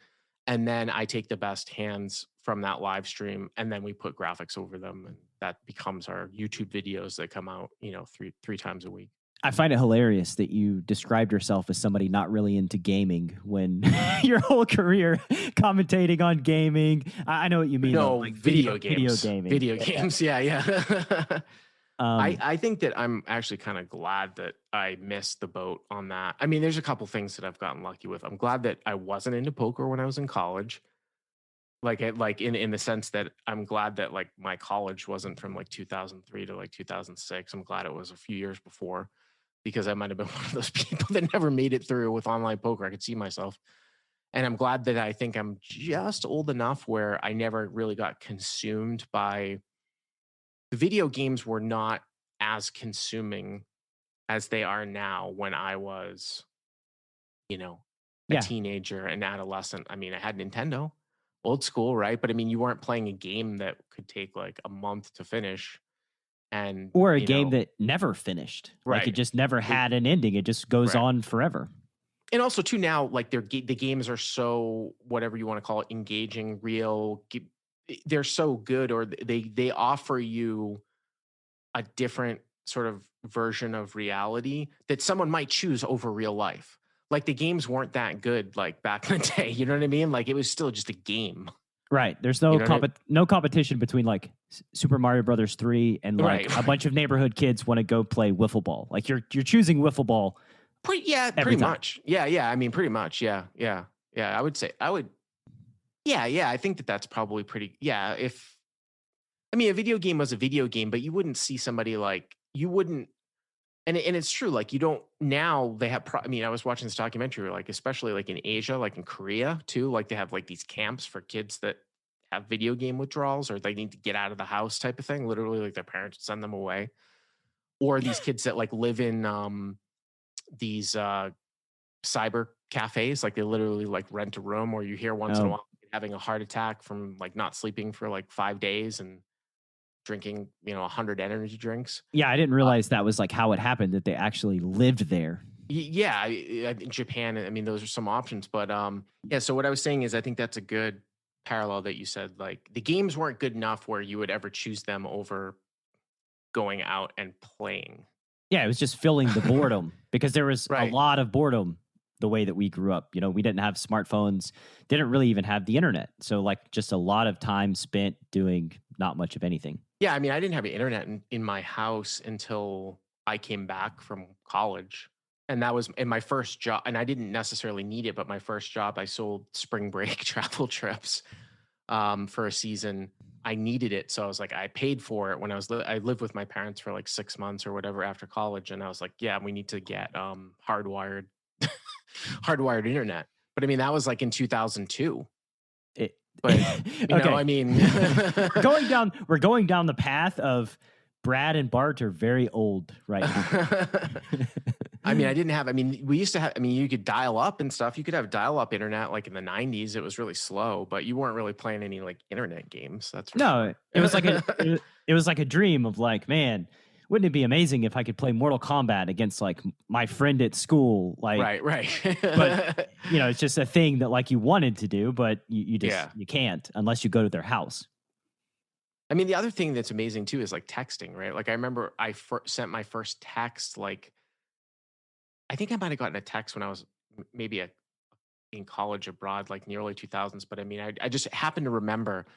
Speaker 3: And then I take the best hands from that live stream and then we put graphics over them. And that becomes our YouTube videos that come out, you know, three times a week.
Speaker 2: I find it hilarious that you described yourself as somebody not really into gaming when your whole career commentating on gaming. I know what you mean.
Speaker 3: No,
Speaker 2: like
Speaker 3: video games.
Speaker 2: Video games.
Speaker 3: Yeah. I think that I'm actually kind of glad that I missed the boat on that. I mean, there's a couple things that I've gotten lucky with. I'm glad that I wasn't into poker when I was in college. Like in the sense that I'm glad that like my college wasn't from like 2003 to like 2006. I'm glad it was a few years before, because I might have been one of those people that never made it through with online poker. I could see myself. And I'm glad that I think I'm just old enough where I never really got consumed by the video games. Were not as consuming as they are now when I was, you know, a teenager and adolescent. I mean, I had Nintendo, old school, right? But I mean, you weren't playing a game that could take like a month to finish. Or
Speaker 2: a game that never finished.
Speaker 3: Right.
Speaker 2: Like it just never had an ending. It just goes on forever.
Speaker 3: And also too, now, like the games are so, whatever you want to call it, engaging, real. They're so good, or they offer you a different sort of version of reality that someone might choose over real life. Like the games weren't that good like back in the day. You know what I mean? Like it was still just a game.
Speaker 2: Right. There's no no competition between like Super Mario Brothers 3 and like a bunch of neighborhood kids want to go play wiffle ball. Like you're choosing wiffle ball.
Speaker 3: Pretty much. Yeah. I mean, pretty much. Yeah. I would say Yeah. I think that's probably pretty. Yeah. A video game was a video game, but you wouldn't see somebody like, you wouldn't. And it's true. Like, you don't, now they have, I was watching this documentary, like, especially like in Asia, like in Korea too, like they have like these camps for kids that have video game withdrawals, or they need to get out of the house type of thing. Literally, like their parents send them away. Or these kids that like live in these cyber cafes, like they literally like rent a room, or you hear once in a while having a heart attack from like not sleeping for like 5 days and drinking 100 energy drinks.
Speaker 2: Yeah, I didn't realize that was like how it happened, that they actually lived there.
Speaker 3: Yeah, in Japan, those are some options. But so what I was saying is, I think that's a good parallel that you said. Like, the games weren't good enough where you would ever choose them over going out and playing.
Speaker 2: Yeah, it was just filling the boredom, because there was a lot of boredom the way that we grew up. We didn't have smartphones, didn't really even have the internet. So like, just a lot of time spent doing not much of anything.
Speaker 3: Yeah, I didn't have the internet in my house until I came back from college. And that was in my first job. And I didn't necessarily need it, but my first job, I sold spring break travel trips for a season. I needed it. So I was like, I paid for it when I lived with my parents for like 6 months or whatever after college. And I was like, yeah, we need to get hardwired internet. But that was like in 2002. But
Speaker 2: we're going down the path of Brad and Bart are very old right now.
Speaker 3: I didn't have, we used to have, you could dial up and stuff. You could have dial up internet like in the 90s. It was really slow, but you weren't really playing any like internet games. That's
Speaker 2: no, it was like it was like a dream of like, man, wouldn't it be amazing if I could play Mortal Kombat against like my friend at school? Like,
Speaker 3: right.
Speaker 2: But it's just a thing that like you wanted to do, but you can't unless you go to their house.
Speaker 3: The other thing that's amazing too is like texting, right? Like, I remember I sent my first text. Like, I think I might've gotten a text when I was maybe in college abroad, like in the early 2000s. But I just happened to remember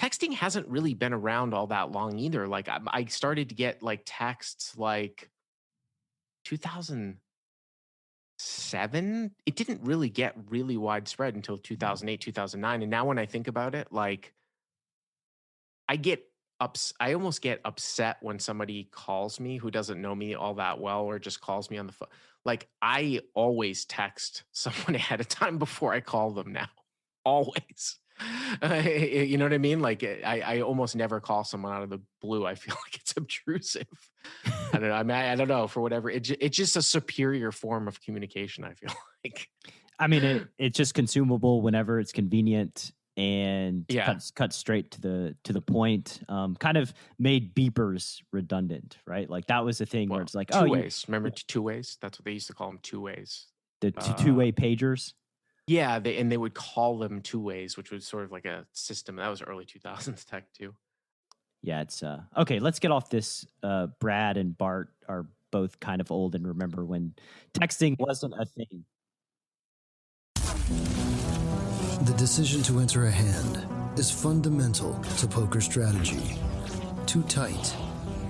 Speaker 3: texting hasn't really been around all that long either. Like, I started to get like texts like 2007. It didn't really get really widespread until 2008, 2009. And now when I think about it, like, I almost get upset when somebody calls me who doesn't know me all that well, or just calls me on the phone. Like, I always text someone ahead of time before I call them now. Always. You know what I mean? Like, I almost never call someone out of the blue. I feel like it's obtrusive. I don't know. I don't know, for whatever. It's just a superior form of communication, I feel like.
Speaker 2: It's just consumable whenever it's convenient, and cuts straight to the point. Kind of made beepers redundant, right? Like, that was the thing where it's like,
Speaker 3: two ways. Remember two ways? That's what they used to call them, two ways.
Speaker 2: The two-way pagers.
Speaker 3: Yeah, they would call them two ways, which was sort of like a system. That was early 2000s tech too.
Speaker 2: Yeah, it's okay. Let's get off this. Brad and Bart are both kind of old and remember when texting wasn't a thing.
Speaker 1: The decision to enter a hand is fundamental to poker strategy. Too tight,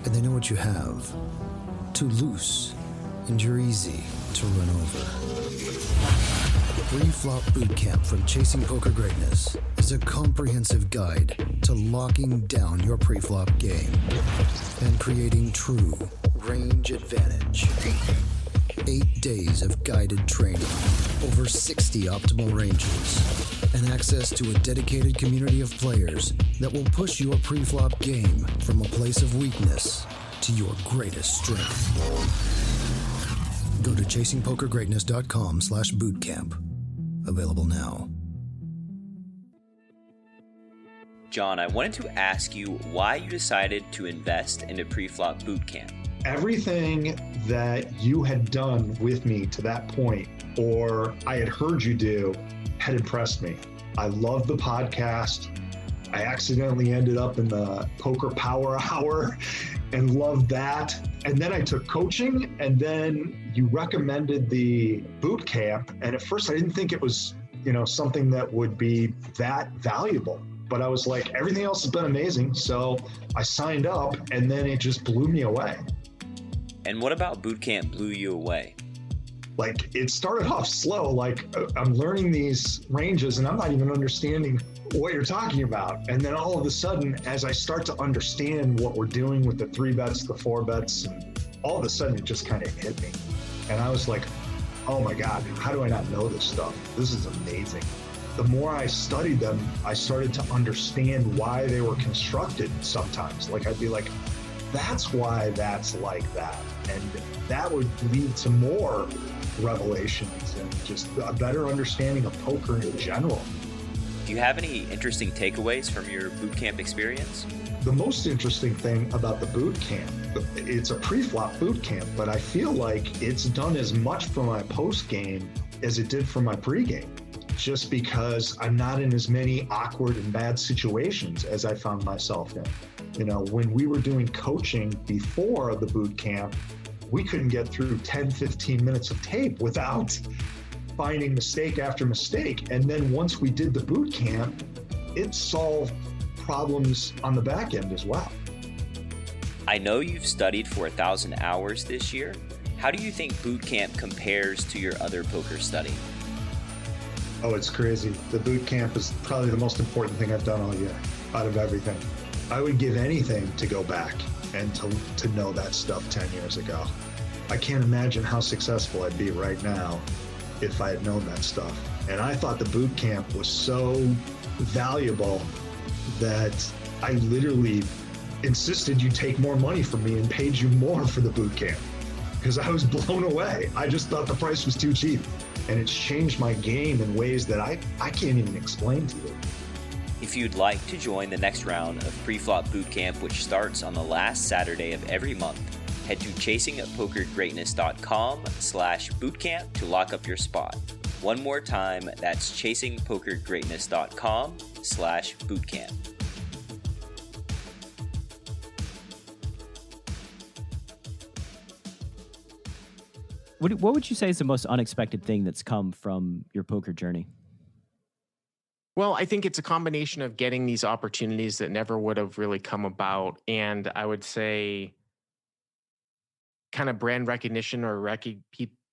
Speaker 1: and they know what you have. Too loose, and you're easy to run over. Pre-flop Bootcamp from Chasing Poker Greatness is a comprehensive guide to locking down your pre-flop game and creating true range advantage. 8 days of guided training, over 60 optimal ranges, and access to a dedicated community of players that will push your pre-flop game from a place of weakness to your greatest strength. Go to chasingpokergreatness.com/bootcamp. Available now.
Speaker 2: John, I wanted to ask you why you decided to invest in a pre-flop bootcamp.
Speaker 4: Everything that you had done with me to that point, or I had heard you do, had impressed me. I loved the podcast. I accidentally ended up in the Poker Power Hour and loved that. And then I took coaching, and then you recommended the boot camp. And at first I didn't think it was, something that would be that valuable. But I was like, everything else has been amazing. So I signed up, and then it just blew me away.
Speaker 2: And what about boot camp blew you away?
Speaker 4: Like, it started off slow. Like, I'm learning these ranges and I'm not even understanding what you're talking about. And then all of a sudden, as I start to understand what we're doing with the 3 bets, the 4 bets, and all of a sudden it just kind of hit me. And I was like, oh my God, how do I not know this stuff? This is amazing. The more I studied them, I started to understand why they were constructed sometimes. Like I'd be like, that's why that's like that. And that would lead to more revelations and just a better understanding of poker in general.
Speaker 2: Do you have any interesting takeaways from your boot camp experience?
Speaker 4: The most interesting thing about the boot camp, it's a pre-flop boot camp, but I feel like it's done as much for my post game as it did for my pre-game, just because I'm not in as many awkward and bad situations as I found myself in. You know, when we were doing coaching before the boot camp, we couldn't get through 10, 15 minutes of tape without finding mistake after mistake. And then once we did the boot camp, it solved problems on the back end as well.
Speaker 2: I know you've studied for 1,000 hours this year. How do you think boot camp compares to your other poker study?
Speaker 4: Oh, it's crazy. The boot camp is probably the most important thing I've done all year out of everything. I would give anything to go back and to know that stuff 10 years ago. I can't imagine how successful I'd be right now if I had known that stuff. And I thought the boot camp was so valuable that I literally insisted you take more money from me and paid you more for the boot camp because I was blown away. I just thought the price was too cheap. And it's changed my game in ways that I can't even explain to you.
Speaker 2: If you'd like to join the next round of Pre-Flop Boot Camp, which starts on the last Saturday of every month, head to chasingpokergreatness.com/bootcamp to lock up your spot. One more time, that's chasingpokergreatness.com/bootcamp.
Speaker 5: What would you say is the most unexpected thing that's come from your poker journey?
Speaker 3: Well, I think it's a combination of getting these opportunities that never would have really come about. And I would say kind of brand recognition or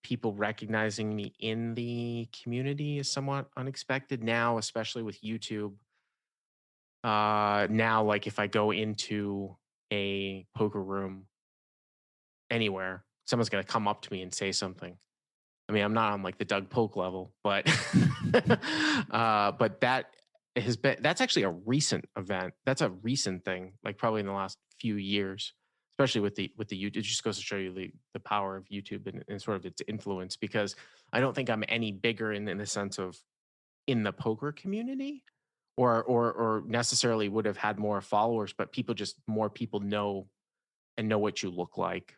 Speaker 3: people recognizing me in the community is somewhat unexpected now, especially with YouTube. Now, like if I go into a poker room anywhere, someone's going to come up to me and say something. I mean, I'm not on like the Doug Polk level, but but that's actually a recent event. That's a recent thing, like probably in the last few years, especially with the YouTube. It just goes to show you the power of YouTube and sort of its influence, because I don't think I'm any bigger in the sense of in the poker community or necessarily would have had more followers, but more people know what you look like.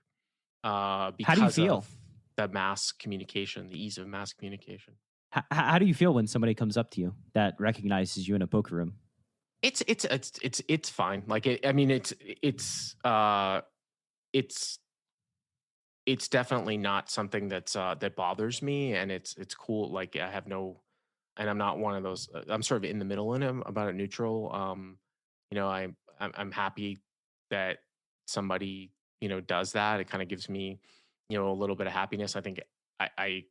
Speaker 3: Because
Speaker 5: How do you feel?
Speaker 3: Of the mass communication, the ease of mass communication.
Speaker 5: How do you feel when somebody comes up to you that recognizes you in a poker room?
Speaker 3: It's fine. Like it's definitely not something that's that bothers me, and it's cool. Like I have no, and I'm not one of those. I'm sort of in the middle in him about it, neutral. I'm happy that somebody does that. It kind of gives me a little bit of happiness. I think I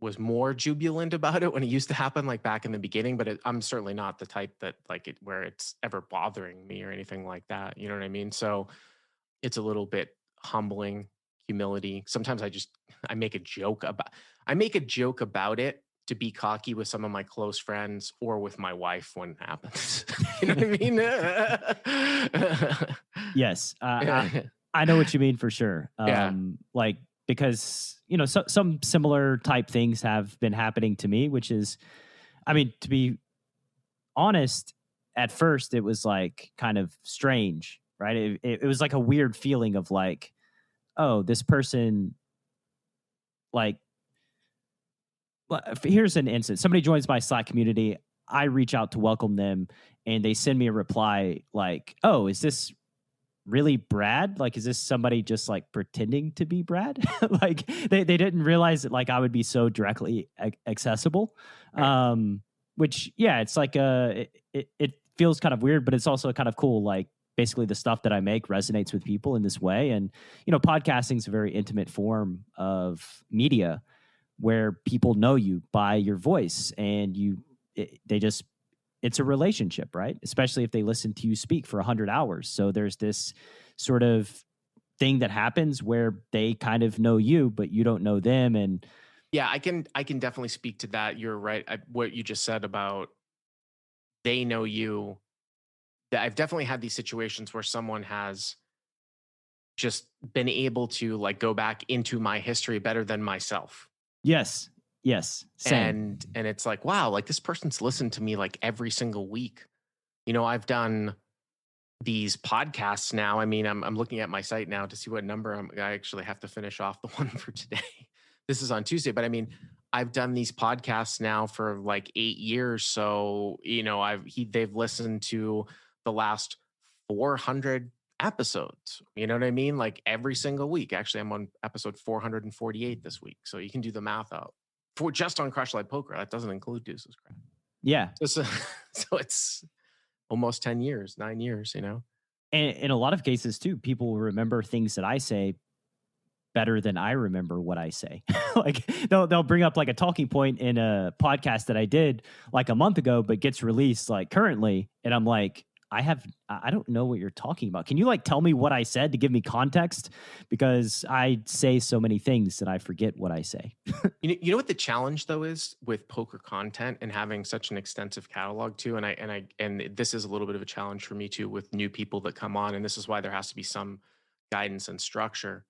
Speaker 3: was more jubilant about it when it used to happen, like back in the beginning, but I'm certainly not the type that where it's ever bothering me or anything like that. You know what I mean? So it's a little bit humbling, humility. Sometimes I make a joke about it to be cocky with some of my close friends or with my wife when it happens. You know what I mean?
Speaker 5: Yes. I know what you mean for sure.
Speaker 3: Yeah.
Speaker 5: Like, because, some similar type things have been happening to me, which is, I mean, to be honest, at first it was like kind of strange, right? It was like a weird feeling of like, oh, this person, like, here's an instance. Somebody joins my Slack community. I reach out to welcome them and they send me a reply like, oh, is this really Brad? Like, is this somebody just like pretending to be Brad? Like they didn't realize that like I would be so directly accessible. Which, yeah, it's like it feels kind of weird, but it's also kind of cool. Like basically the stuff that I make resonates with people in this way. And, podcasting is a very intimate form of media where people know you by your voice and they just it's a relationship, right? Especially if they listen to you speak for 100 hours. So there's this sort of thing that happens where they kind of know you, but you don't know them. And
Speaker 3: yeah, I can definitely speak to that. You're right. What you just said about they know you. That I've definitely had these situations where someone has just been able to like go back into my history better than myself.
Speaker 5: yes, same.
Speaker 3: And it's like, wow, like this person's listened to me like every single week. You know, I've done these podcasts now. I mean, I'm looking at my site now to see what number I actually have to finish off the one for today. This is on Tuesday, but I mean, I've done these podcasts now for like 8 years. So, you know, they've listened to the last 400 episodes. You know what I mean? Like every single week. Actually, I'm on episode 448 this week. So you can do the math out for just on Crush Live Poker. That doesn't include Deuces Crap.
Speaker 5: Yeah.
Speaker 3: So it's almost 10 years, 9 years, you know?
Speaker 5: And in a lot of cases too, people remember things that I say better than I remember what I say. Like they'll bring up like a talking point in a podcast that I did like a month ago, but gets released like currently. And I'm like, I don't know what you're talking about. Can you like tell me what I said to give me context? Because I say so many things that I forget what I say.
Speaker 3: You know what the challenge though is with poker content and having such an extensive catalog too. And this is a little bit of a challenge for me too with new people that come on. And this is why there has to be some guidance and structure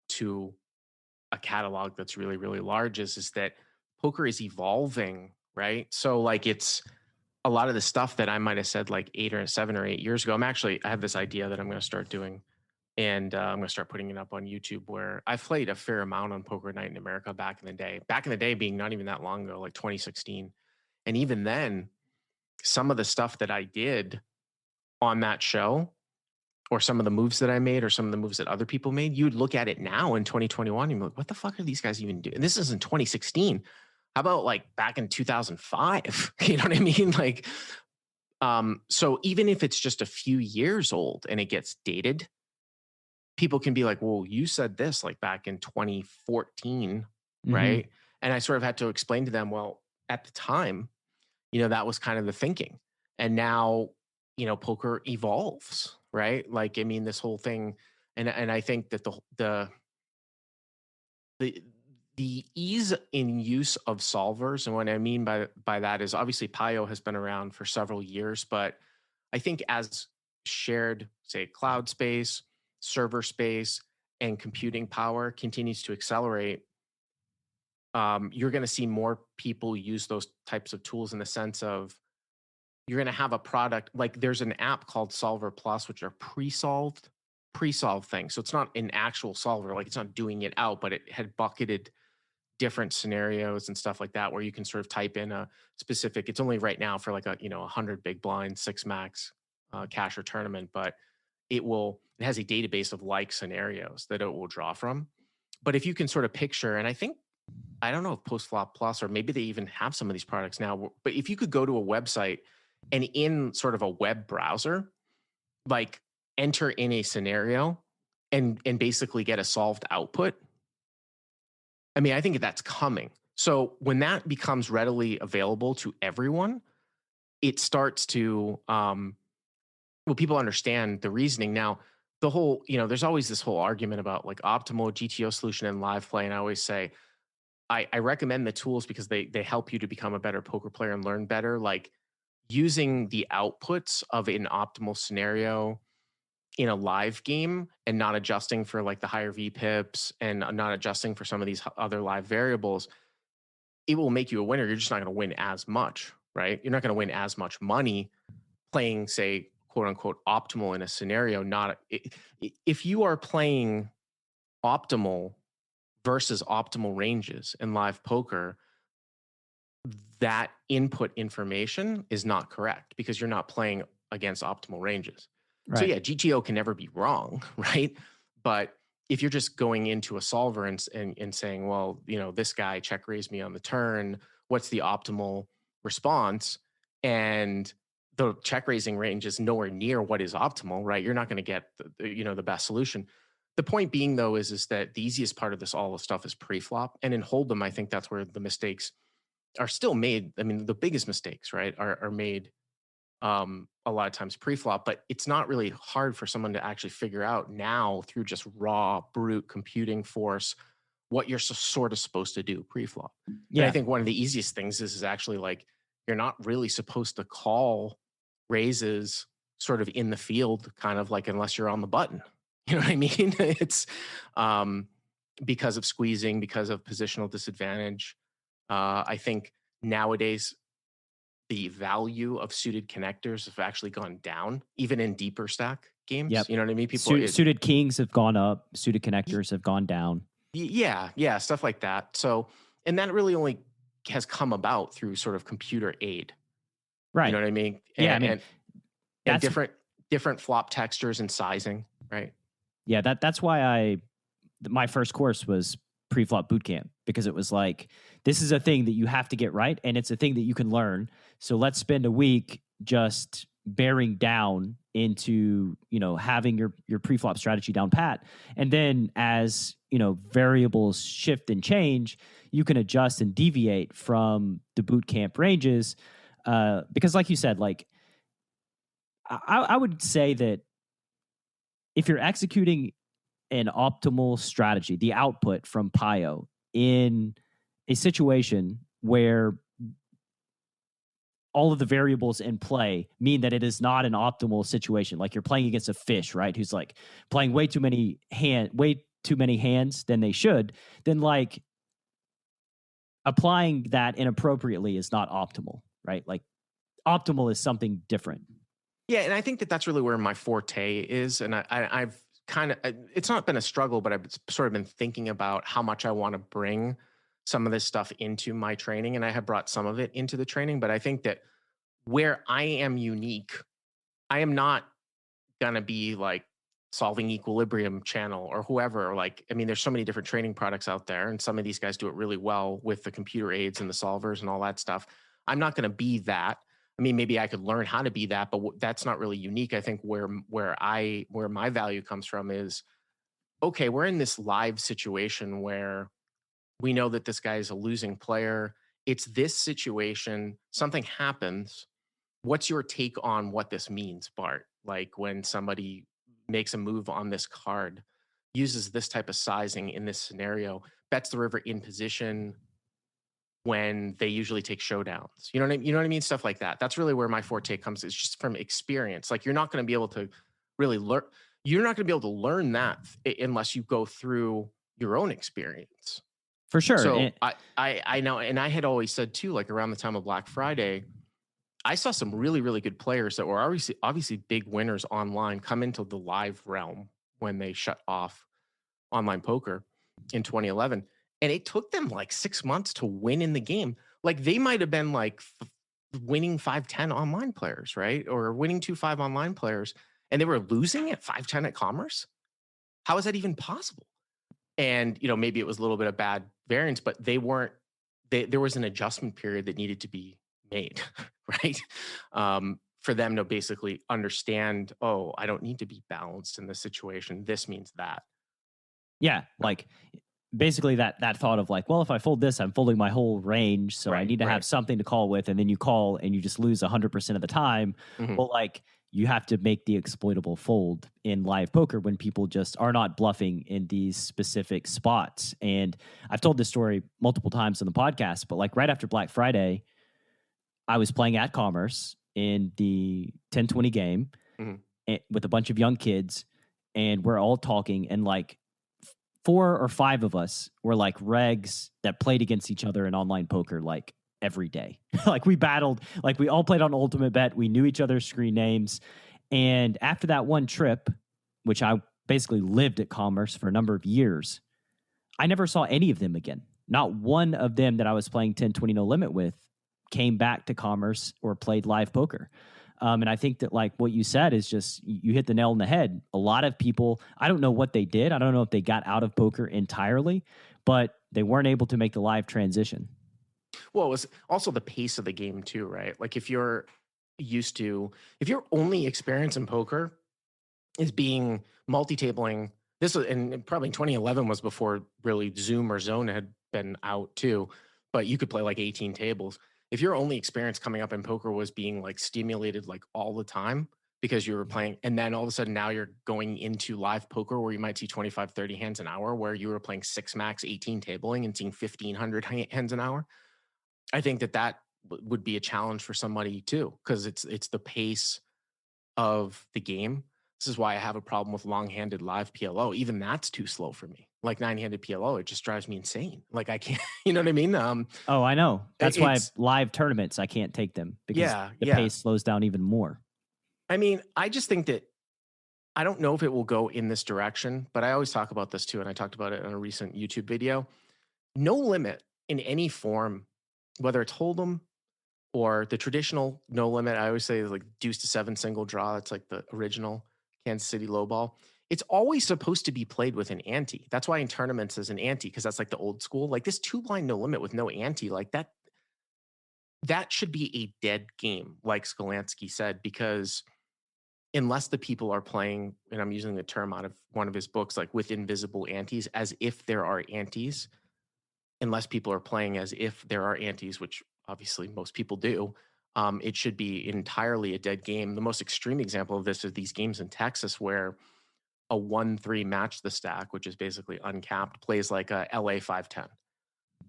Speaker 3: to a catalog that's really, really large is that poker is evolving, right? So like it's a lot of the stuff that I might have said like 7 or 8 years ago. I have this idea that I'm going to start doing, and I'm going to start putting it up on YouTube, where I've played a fair amount on Poker Night in America back in the day being not even that long ago, like 2016. And even then, some of the stuff that I did on that show, or some of the moves that I made, or some of the moves that other people made, you'd look at it now in 2021 and you're like, what the fuck are these guys even doing? And this is in 2016. How about like back in 2005? You know what I mean? Like, so even if it's just a few years old and it gets dated, people can be like, well, you said this like back in 2014, right? And I sort of had to explain to them, well, at the time, you know, that was kind of the thinking. And now, you know, poker evolves, right? Like, I mean, this whole thing, and I think that the ease in use of solvers, and what I mean by that is obviously Pio has been around for several years, but I think as shared, say, cloud space, server space, and computing power continues to accelerate, you're going to see more people use those types of tools in the sense of you're going to have a product like there's an app called Solver Plus, which are pre-solved things. So it's not an actual solver, like it's not doing it out, but it had bucketed different scenarios and stuff like that, where you can sort of type in a specific, it's only right now for like a, 100 big blind, 6 max cash or tournament, but it has a database of like scenarios that it will draw from. But if you can sort of picture, and I don't know if Post Flop Plus, or maybe they even have some of these products now, but if you could go to a website and in sort of a web browser, like enter in a scenario and basically get a solved output. I mean, I think that's coming. So when that becomes readily available to everyone, it starts to, people understand the reasoning. Now, the whole, there's always this whole argument about like optimal GTO solution and live play. And I always say, I recommend the tools because they help you to become a better poker player and learn better. Like using the outputs of an optimal scenario in a live game and not adjusting for like the higher VPIPs and not adjusting for some of these other live variables, it will make you a winner. You're just not going to win as much, right? You're not going to win as much money playing, say, quote unquote, optimal in a scenario. If you are playing optimal versus optimal ranges in live poker, that input information is not correct because you're not playing against optimal ranges. Right. So yeah, GTO can never be wrong, right? But if you're just going into a solver and saying, well, this guy check raised me on the turn, what's the optimal response? And the check raising range is nowhere near what is optimal, right? You're not going to get the best solution. The point being though is that the easiest part of this all stuff is pre-flop, and in Hold'em, I think that's where the mistakes are still made. I mean, the biggest mistakes, right, are made a lot of times pre-flop, but it's not really hard for someone to actually figure out now through just raw brute computing force what you're sort of supposed to do pre-flop. And I think one of the easiest things is actually like you're not really supposed to call raises sort of in the field, kind of like unless you're on the button. You know what I mean? It's because of squeezing, because of positional disadvantage. I think nowadays the value of suited connectors have actually gone down, even in deeper stack games.
Speaker 5: Yep.
Speaker 3: You know what I mean? People
Speaker 5: suited kings have gone up, suited connectors have gone down.
Speaker 3: Yeah, stuff like that. So, and that really only has come about through sort of computer aid.
Speaker 5: Right.
Speaker 3: You know what I mean? And different flop textures and sizing, right?
Speaker 5: Yeah, that's why my first course was pre-flop boot camp, because it was like, this is a thing that you have to get right, and it's a thing that you can learn. So let's spend a week just bearing down into, having your pre-flop strategy down pat. And then as, variables shift and change, you can adjust and deviate from the boot camp ranges. Because like you said, like I would say that if you're executing an optimal strategy, the output from Pio in a situation where all of the variables in play mean that it is not an optimal situation, like you're playing against a fish, right, who's like playing way too many hands than they should, then like applying that inappropriately is not optimal, right? Like optimal is something different.
Speaker 3: Yeah, and I think that's really where my forte is, and I've kind of, it's not been a struggle, but I've sort of been thinking about how much I want to bring some of this stuff into my training, and I have brought some of it into the training. But I think that where I am unique, I am not gonna be like solving equilibrium channel or whoever. Or like, I mean, there's so many different training products out there, and some of these guys do it really well with the computer aids and the solvers and all that stuff. I'm not gonna be that. I mean, maybe I could learn how to be that, but that's not really unique. I think where my value comes from is, okay, we're in this live situation where we know that this guy is a losing player. It's this situation, something happens. What's your take on what this means, Bart? Like when somebody makes a move on this card, uses this type of sizing in this scenario, bets the river in position, when they usually take showdowns. You know what I mean? Stuff like that. That's really where my forte comes. It's just from experience. Like you're not going to be able to really learn. You're not going to be able to learn that unless you go through your own experience.
Speaker 5: For sure.
Speaker 3: So I know, and I had always said too, like around the time of Black Friday, I saw some really, really good players that were obviously big winners online come into the live realm when they shut off online poker in 2011. And it took them like 6 months to win in the game. Like they might have been like winning 5-10 online players, right? Or winning 2-5 online players. And they were losing at 5-10 at Commerce. How is that even possible? And, maybe it was a little bit of bad variance, but there was an adjustment period that needed to be made, right? For them to basically understand, oh, I don't need to be balanced in this situation. This means that.
Speaker 5: Yeah. Like basically that thought of like, well, if I fold this, I'm folding my whole range. So I need to have something to call with. And then you call and you just lose 100% of the time. Mm-hmm. Well, like you have to make the exploitable fold in live poker when people just are not bluffing in these specific spots. And I've told this story multiple times on the podcast, but like right after Black Friday, I was playing at Commerce in the 10-20 game with a bunch of young kids, and we're all talking, and like 4 or 5 of us were like regs that played against each other in online poker like every day. Like we battled, like we all played on Ultimate Bet. We knew each other's screen names. And after that one trip, which I basically lived at Commerce for a number of years, I never saw any of them again. Not one of them that I was playing 10-20 no limit with came back to Commerce or played live poker. And I think that like what you said is just, you hit the nail on the head. A lot of people, I don't know what they did. I don't know if they got out of poker entirely, but they weren't able to make the live transition.
Speaker 3: Well, it was also the pace of the game too, right? Like if your only experience in poker is being multi-tabling, this was, and probably 2011 was before really Zoom or Zone had been out too, but you could play like 18 tables. if your only experience coming up in poker was being like stimulated like all the time because you were playing, and then all of a sudden now you're going into live poker where you might see 25, 30 hands an hour, where you were playing 6 max, 18 tabling and seeing 1,500 hands an hour. I think that would be a challenge for somebody too, because it's the pace of the game. This is why I have a problem with long-handed live PLO. Even that's too slow for me. Like 9-handed PLO, it just drives me insane. Like I can't, you know what I mean?
Speaker 5: Oh, I know. That's why
Speaker 3: it's
Speaker 5: live tournaments, I can't take them because the
Speaker 3: yeah.
Speaker 5: pace slows down even more.
Speaker 3: I mean, I just think that I don't know if it will go in this direction, but I always talk about this too, and I talked about it in a recent YouTube video. No limit in any form, whether it's Hold'em or the traditional no limit. I always say like deuce to 7 single draw. That's like the original Kansas City low ball. It's always supposed to be played with an ante. That's why in tournaments as an ante, because that's like the old school. Like this 2-blind no limit with no ante, like that should be a dead game, like Skolansky said, because unless the people are playing, and I'm using the term out of one of his books, like with invisible antes, as if there are antes, unless people are playing as if there are antes, which obviously most people do, it should be entirely a dead game. The most extreme example of this is these games in Texas where a 1-3 match the stack, which is basically uncapped, plays like a LA 5-10,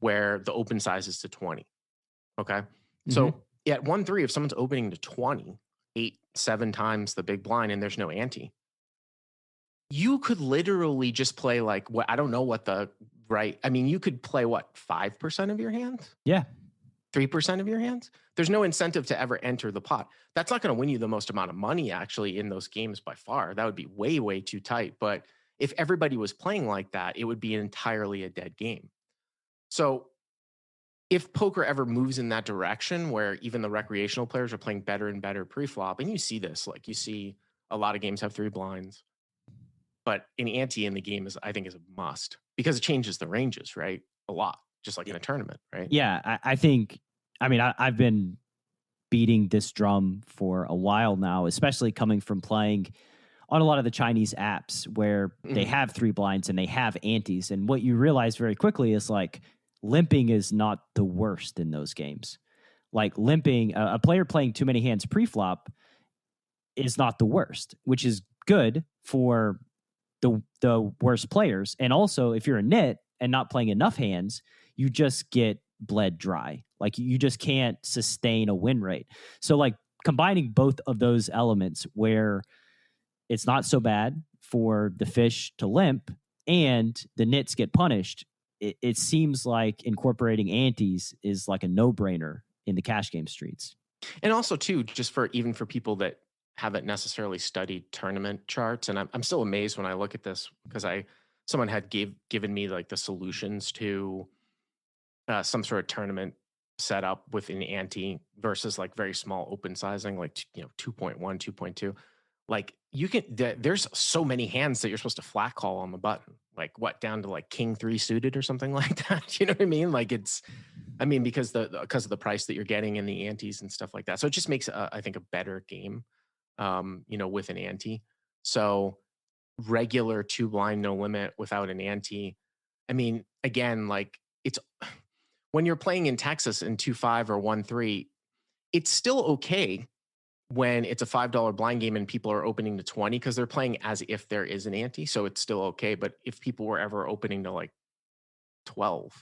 Speaker 3: where the open size is to 20. Okay. So at 1-3, if someone's opening to 20, 8-7 times the big blind, and there's no ante, you could literally just play like what, I don't know what the right. I mean, you could play what, 5% of your hands?
Speaker 5: Yeah.
Speaker 3: 3% of your hands? There's no incentive to ever enter the pot. That's not going to win you the most amount of money actually in those games by far. That would be way, way too tight. But if everybody was playing like that, it would be entirely a dead game. So if poker ever moves in that direction where even the recreational players are playing better and better pre-flop, and you see this, like you see a lot of games have 3 blinds, but an ante in the game is, I think, is a must because it changes the ranges, right? A lot, just like in a tournament, right?
Speaker 5: Yeah, I think, I mean, I've been beating this drum for a while now, especially coming from playing on a lot of the Chinese apps where they have 3 blinds and they have antes. And what you realize very quickly is like limping is not the worst in those games. Like limping, a player playing too many hands pre-flop is not the worst, which is good for the worst players. And also, if you're a nit and not playing enough hands, you just get bled dry. Like you just can't sustain a win rate. So like combining both of those elements where it's not so bad for the fish to limp and the nits get punished, it seems like incorporating antes is like a no-brainer in the cash game streets.
Speaker 3: And also too, just for even for people that haven't necessarily studied tournament charts, and I'm still amazed when I look at this because someone had given me like the solutions to some sort of tournament setup with an ante versus like very small open sizing, like 2.1, 2.2. Like you can, there's so many hands that you're supposed to flat call on the button, like what, down to like king 3 suited or something like that. You know what I mean? Like because of the price that you're getting in the antes and stuff like that. So it just makes I think a better game, with an ante. So regular 2 blind no limit without an ante. I mean, again, like it's when you're playing in Texas in 2-5 or 1-3, it's still okay when it's a $5 blind game and people are opening to 20 because they're playing as if there is an ante. So it's still okay. But if people were ever opening to like 12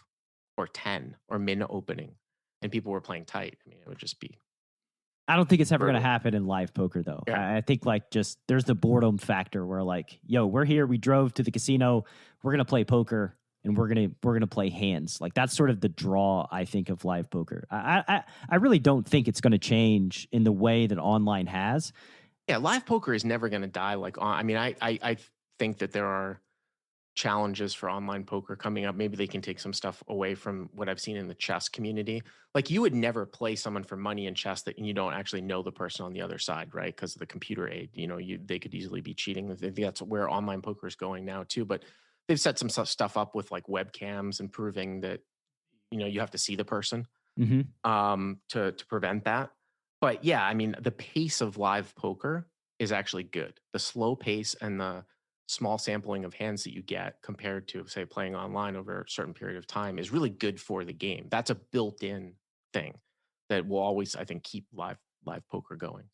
Speaker 3: or 10 or min opening and people were playing tight, I mean, it would just be.
Speaker 5: I don't think it's ever going to happen in live poker though.
Speaker 3: Yeah.
Speaker 5: I think like just there's the boredom factor where like, yo, we're here, we drove to the casino, we're going to play poker and we're going to play hands. Like that's sort of the draw, I think, of live poker. I really don't think it's going to change in the way that online has.
Speaker 3: Yeah, live poker is never going to die. Like, I mean, I think that there are challenges for online poker coming up. Maybe they can take some stuff away from what I've seen in the chess community. Like you would never play someone for money in chess that you don't actually know the person on the other side, right? Because of the computer aid, they could easily be cheating. I think that's where online poker is going now too. But they've set some stuff up with like webcams and proving that, you have to see the person to prevent that. But yeah, I mean, the pace of live poker is actually good. The slow pace and the small sampling of hands that you get compared to, say, playing online over a certain period of time is really good for the game. That's a built-in thing. that will always, I think, keep live poker going.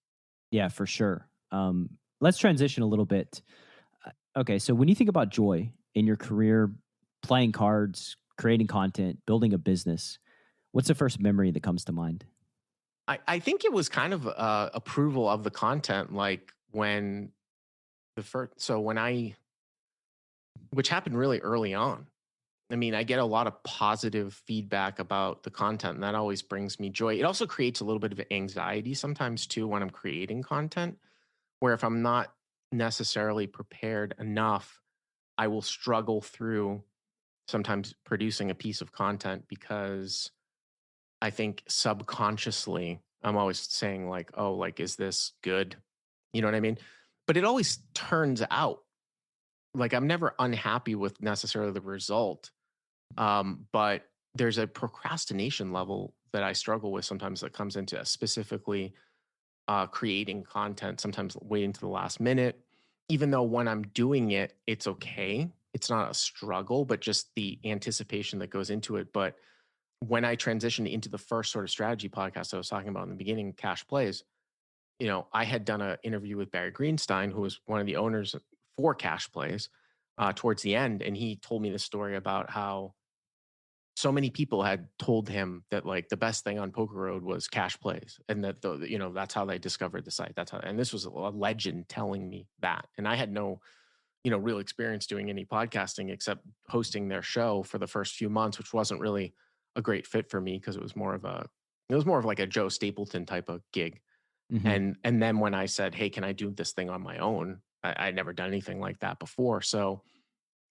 Speaker 5: Yeah, for sure. Let's transition a little bit. Okay, so when you think about joy in your career, playing cards, creating content, building a business, what's the first memory that comes to mind?
Speaker 3: I think it was kind of approval of the content, like when which happened really early on. I mean, I get a lot of positive feedback about the content, and that always brings me joy. It also creates a little bit of anxiety sometimes too when I'm creating content, where if I'm not necessarily prepared enough, I will struggle through sometimes producing a piece of content because I think subconsciously I'm always saying like, oh, like, is this good? You know what I mean? But it always turns out like I'm never unhappy with necessarily the result. But there's a procrastination level that I struggle with sometimes that comes into specifically creating content, sometimes waiting to the last minute, even though when I'm doing it, it's okay. It's not a struggle, but just the anticipation that goes into it. But when I transitioned into the first sort of strategy podcast I was talking about in the beginning, Cash Plays, I had done an interview with Barry Greenstein, who was one of the owners for Cash Plays, towards the end. And he told me the story about how so many people had told him that like the best thing on Poker Road was Cash Plays, and that that's how they discovered the site. That's how, and this was a legend telling me that, and I had no real experience doing any podcasting except hosting their show for the first few months, which wasn't really a great fit for me because it was more of like a Joe Stapleton type of gig.
Speaker 5: Mm-hmm.
Speaker 3: And then when I said, hey, can I do this thing on my own? I'd never done anything like that before. So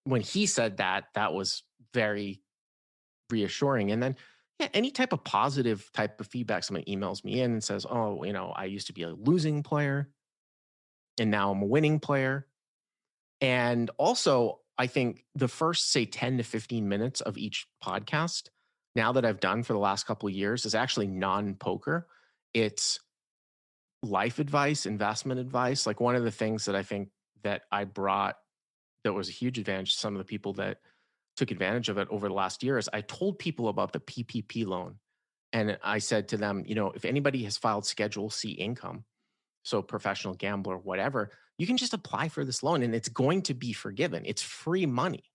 Speaker 3: when he said that, that was very reassuring. And then, yeah, any type of positive type of feedback, somebody emails me in and says, oh, I used to be a losing player and now I'm a winning player. And also, I think the first, say, 10 to 15 minutes of each podcast, now that I've done for the last couple of years, is actually non-poker. It's life advice, investment advice. Like one of the things that I think that I brought that was a huge advantage to some of the people that took advantage of it over the last year is I told people about the PPP loan. And I said to them, if anybody has filed Schedule C income, so professional gambler, whatever, you can just apply for this loan and it's going to be forgiven. It's free money.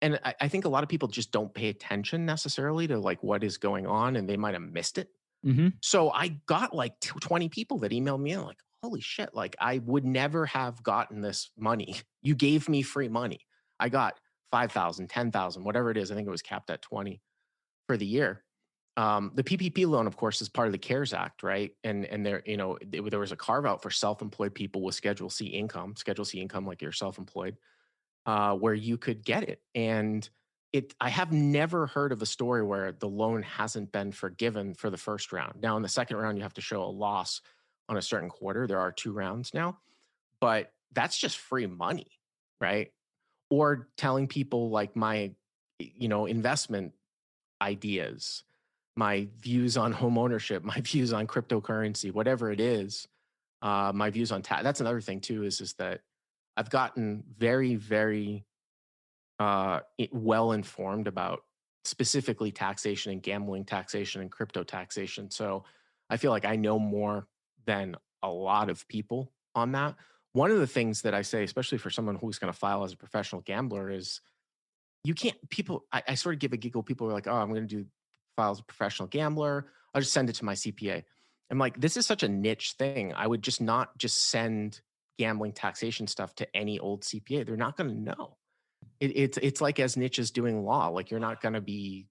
Speaker 3: And I think a lot of people just don't pay attention necessarily to like what is going on and they might have missed it.
Speaker 5: Mm-hmm.
Speaker 3: So I got like 20 people that emailed me in like, holy shit, like I would never have gotten this money. You gave me free money. I got 5,000, 10,000, whatever it is. I think it was capped at 20 for the year. The PPP loan, of course, is part of the CARES Act, right? And there, there was a carve out for self-employed people with Schedule C income, like you're self-employed, where you could get it. And I have never heard of a story where the loan hasn't been forgiven for the first round. Now, in the second round, you have to show a loss on a certain quarter. There are 2 rounds now, but that's just free money, right? Or telling people like my, investment ideas, my views on home ownership, my views on cryptocurrency, whatever it is, my views on tax. That's another thing too, is that I've gotten very, very well informed about specifically taxation and gambling taxation and crypto taxation. So I feel like I know more than a lot of people on that. One of the things that I say, especially for someone who's going to file as a professional gambler, is you can't, I sort of give a giggle. People are like, oh, I'm going to do file as a professional gambler. I'll just send it to my CPA. I'm like, this is such a niche thing. I would just not just send gambling taxation stuff to any old CPA. They're not going to know. It's like as niche as doing law. Like you're not going to be,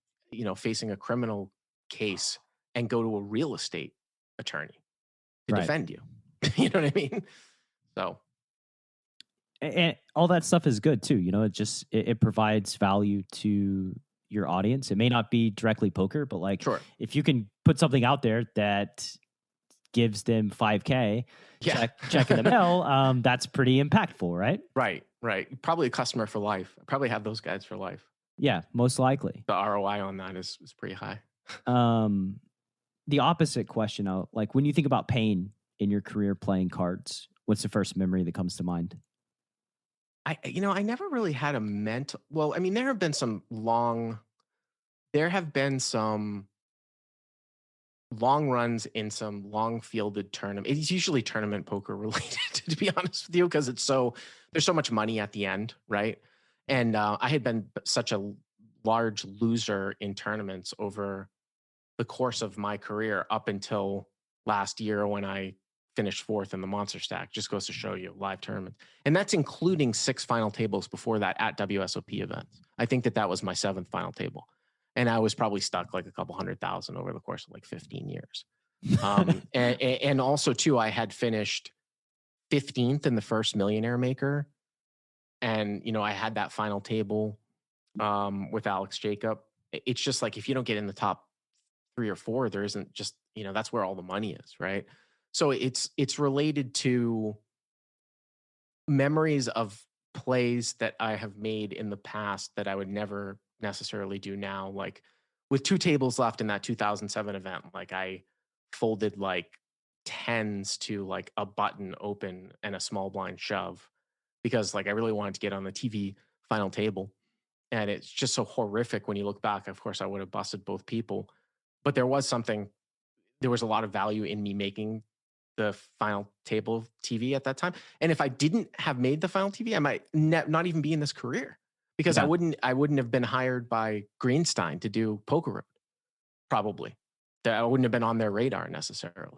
Speaker 3: facing a criminal case and go to a real estate attorney to
Speaker 5: Right.
Speaker 3: defend you. You know what I mean? So
Speaker 5: And all that stuff is good too. It provides value to your audience. It may not be directly poker, but like
Speaker 3: sure.
Speaker 5: if you can put something out there that gives them 5K,
Speaker 3: Yeah.
Speaker 5: check in the mail, that's pretty impactful, right?
Speaker 3: Right. Probably a customer for life. I probably have those guys for life.
Speaker 5: Yeah, most likely.
Speaker 3: The ROI on that is pretty high.
Speaker 5: The opposite question, like when you think about pain in your career playing cards, what's the first memory that comes to mind?
Speaker 3: I never really had a mental, well, I mean, there have been some long runs in some long fielded tournament. It's usually tournament poker related, to be honest with you, because there's so much money at the end, right? And I had been such a large loser in tournaments over the course of my career up until last year when I finished 4th in the Monster Stack. Just goes to show you, live tournaments. And that's including 6 final tables before that at WSOP events. I think that was my 7th final table. And I was probably stuck like a couple 100,000 over the course of like 15 years. And also too, I had finished 15th in the first Millionaire Maker. And, I had that final table with Alex Jacob. It's just like, if you don't get in the top 3 or 4, there isn't just, that's where all the money is, right? So it's related to memories of plays that I have made in the past that I would never necessarily do now. Like with 2 tables left in that 2007 event, like I folded like 10s to like a button open and a small blind shove because like I really wanted to get on the TV final table. And it's just so horrific when you look back. Of course, I would have busted both people, but there was a lot of value in me making the final table TV at that time. And if I didn't have made the final TV, I might not even be in this career because I wouldn't have been hired by Greenstein to do Poker Road. Probably that I wouldn't have been on their radar necessarily.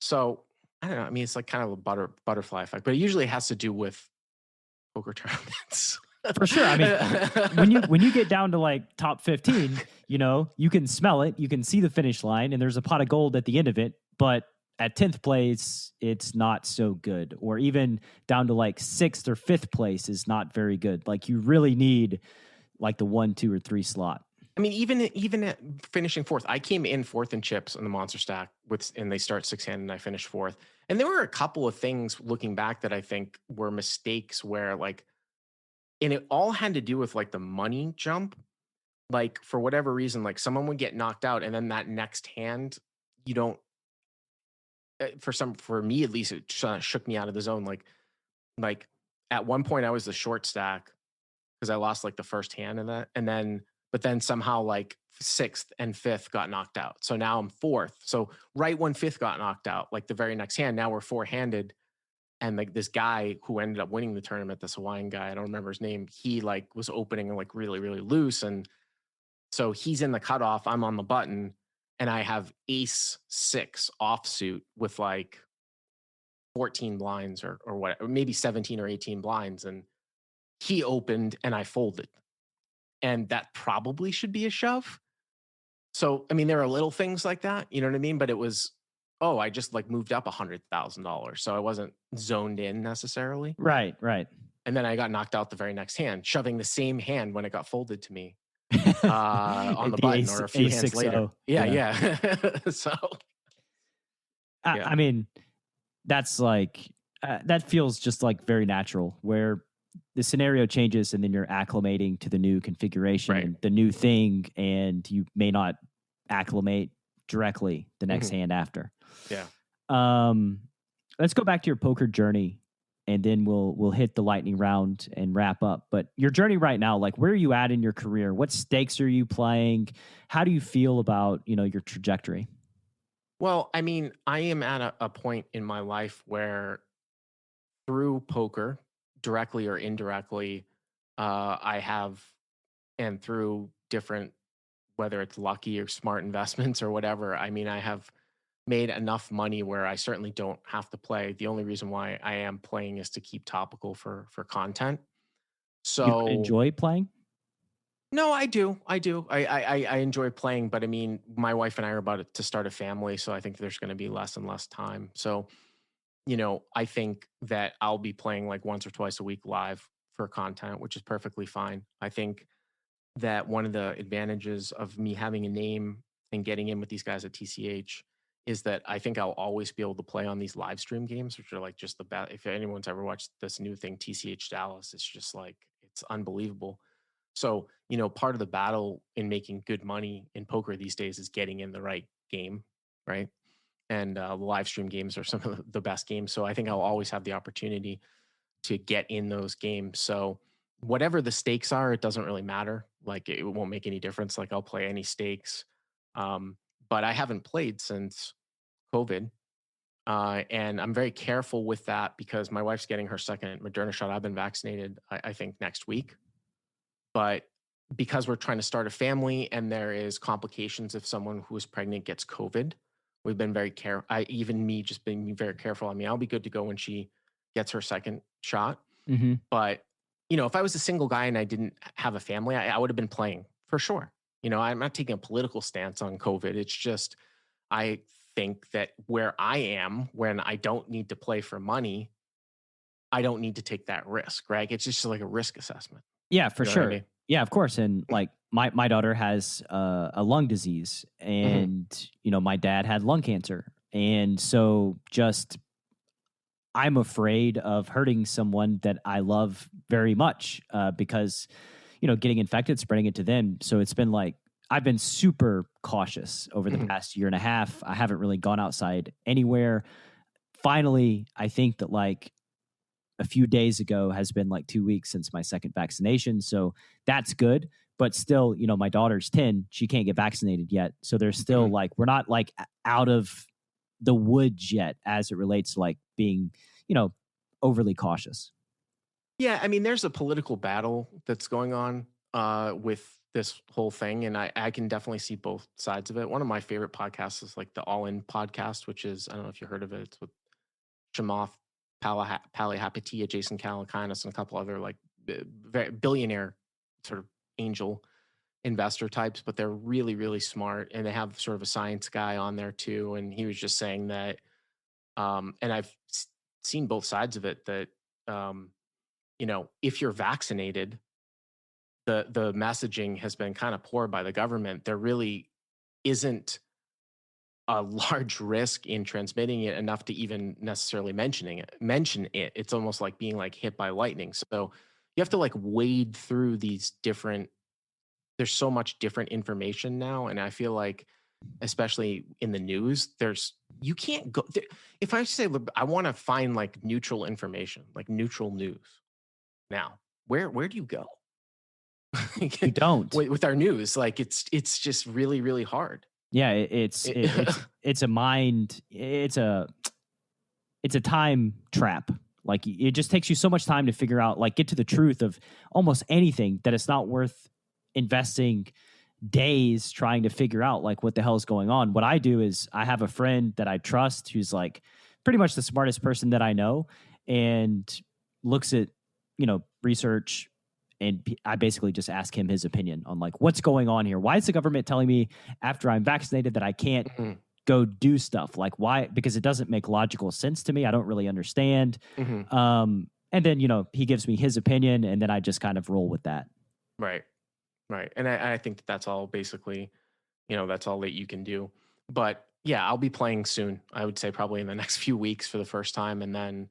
Speaker 3: So I don't know. I mean, it's like kind of a butterfly effect, but it usually has to do with poker tournaments.
Speaker 5: For sure. I mean, when you get down to like top 15, you can smell it, you can see the finish line, and there's a pot of gold at the end of it. But at 10th place, it's not so good. Or even down to like 6th or 5th place is not very good. Like you really need like the 1, 2, or 3 slot.
Speaker 3: I mean, even at finishing 4th, I came in 4th in chips in the Monster Stack and they start 6-handed and I finished 4th. And there were a couple of things looking back that I think were mistakes where like, and it all had to do with like the money jump. Like for whatever reason, like someone would get knocked out and then that next hand, you don't, for me at least, it shook me out of the zone. Like at one point I was the short stack because I lost like the first hand in that. But then somehow like 6th and 5th got knocked out. So now I'm 4th. So right when 5th got knocked out, like the very next hand, now we're 4-handed. And like this guy who ended up winning the tournament, this Hawaiian guy, I don't remember his name. He like was opening like really, really loose. And so he's in the cutoff. I'm on the button and I have ace 6 offsuit with like 14 blinds or what, or maybe 17 or 18 blinds. And he opened and I folded. And that probably should be a shove. So, I mean, there are little things like that, you know what I mean? But it was, I just like moved up $100,000. So I wasn't zoned in necessarily.
Speaker 5: Right.
Speaker 3: And then I got knocked out the very next hand, shoving the same hand when it got folded to me on the button or a few hands later. Yeah. So,
Speaker 5: I mean, that's like, that feels just like very natural where the scenario changes and then you're acclimating to the new configuration and the new thing, and you may not acclimate directly the next hand after.
Speaker 3: Yeah.
Speaker 5: Let's go back to your poker journey and then we'll hit the lightning round and wrap up. But your journey right now, like where are you at in your career? What stakes are you playing? How do you feel about, your trajectory?
Speaker 3: Well, I mean, I am at a point in my life where through poker, directly or indirectly, I have, and through different, whether it's lucky or smart investments or whatever, I mean, I have made enough money where I certainly don't have to play. The only reason why I am playing is to keep topical for content. So
Speaker 5: you enjoy playing?
Speaker 3: No, I do. I enjoy playing, but I mean, my wife and I are about to start a family, so I think there's going to be less and less time. So, I think that I'll be playing like once or twice a week live for content, which is perfectly fine. I think that one of the advantages of me having a name and getting in with these guys at TCH is that I think I'll always be able to play on these live stream games, which are like just the best. If anyone's ever watched this new thing, TCH Dallas, it's just like, it's unbelievable. So, part of the battle in making good money in poker these days is getting in the right game, right? And the live stream games are some of the best games. So I think I'll always have the opportunity to get in those games. So whatever the stakes are, it doesn't really matter. Like it won't make any difference. Like I'll play any stakes. but I haven't played since COVID. And I'm very careful with that because my wife's getting her second Moderna shot. I've been vaccinated, I think, next week. But because we're trying to start a family and there is complications if someone who is pregnant gets COVID, we've been very careful. Even me just being very careful. I mean, I'll be good to go when she gets her second shot.
Speaker 5: Mm-hmm.
Speaker 3: But, if I was a single guy and I didn't have a family, I would have been playing for sure. I'm not taking a political stance on COVID. It's just, I think that where I am, when I don't need to play for money, I don't need to take that risk, right? It's just like a risk assessment.
Speaker 5: Yeah, for
Speaker 3: You know what
Speaker 5: sure.
Speaker 3: I mean?
Speaker 5: Yeah, of course. And like my daughter has a lung disease, and my dad had lung cancer, and so just I'm afraid of hurting someone that I love very much because getting infected, spreading it to them. So it's been like I've been super cautious over the past year and a half. I haven't really gone outside anywhere. Finally, I think that like a few days ago has been like 2 weeks since my second vaccination. So that's good. But still, my daughter's 10. She can't get vaccinated yet. So there's still like, we're not like out of the woods yet as it relates to like being, overly cautious.
Speaker 3: Yeah. I mean, there's a political battle that's going on with this whole thing. And I can definitely see both sides of it. One of my favorite podcasts is like the All In podcast, which is, I don't know if you heard of it. It's with Chamath Palihapitiya, Jason Calacanis, and a couple other like billionaire sort of angel investor types, but they're really, really smart. And they have sort of a science guy on there too. And he was just saying that, and I've seen both sides of it, that, if you're vaccinated, the messaging has been kind of poor by the government. There really isn't a large risk in transmitting it enough to even necessarily mention it. It's almost like being like hit by lightning. So you have to like wade through these different, there's so much different information now. And I feel like, especially in the news, you can't go there. If I say, look, I want to find like neutral information, like neutral news now, where do you go?
Speaker 5: You don't.
Speaker 3: With our news. Like it's just really, really hard.
Speaker 5: Yeah, it's a mind. It's a time trap. Like it just takes you so much time to figure out, like, get to the truth of almost anything, that it's not worth investing days trying to figure out like what the hell is going on. What I do is I have a friend that I trust who's like pretty much the smartest person that I know, and looks at research. And I basically just ask him his opinion on like what's going on here. Why is the government telling me after I'm vaccinated that I can't go do stuff? Like why? Because it doesn't make logical sense to me. I don't really understand. And then, he gives me his opinion, and then I just kind of roll with that.
Speaker 3: Right. And I think that's all basically, that's all that you can do. But yeah, I'll be playing soon. I would say probably in the next few weeks for the first time. And then,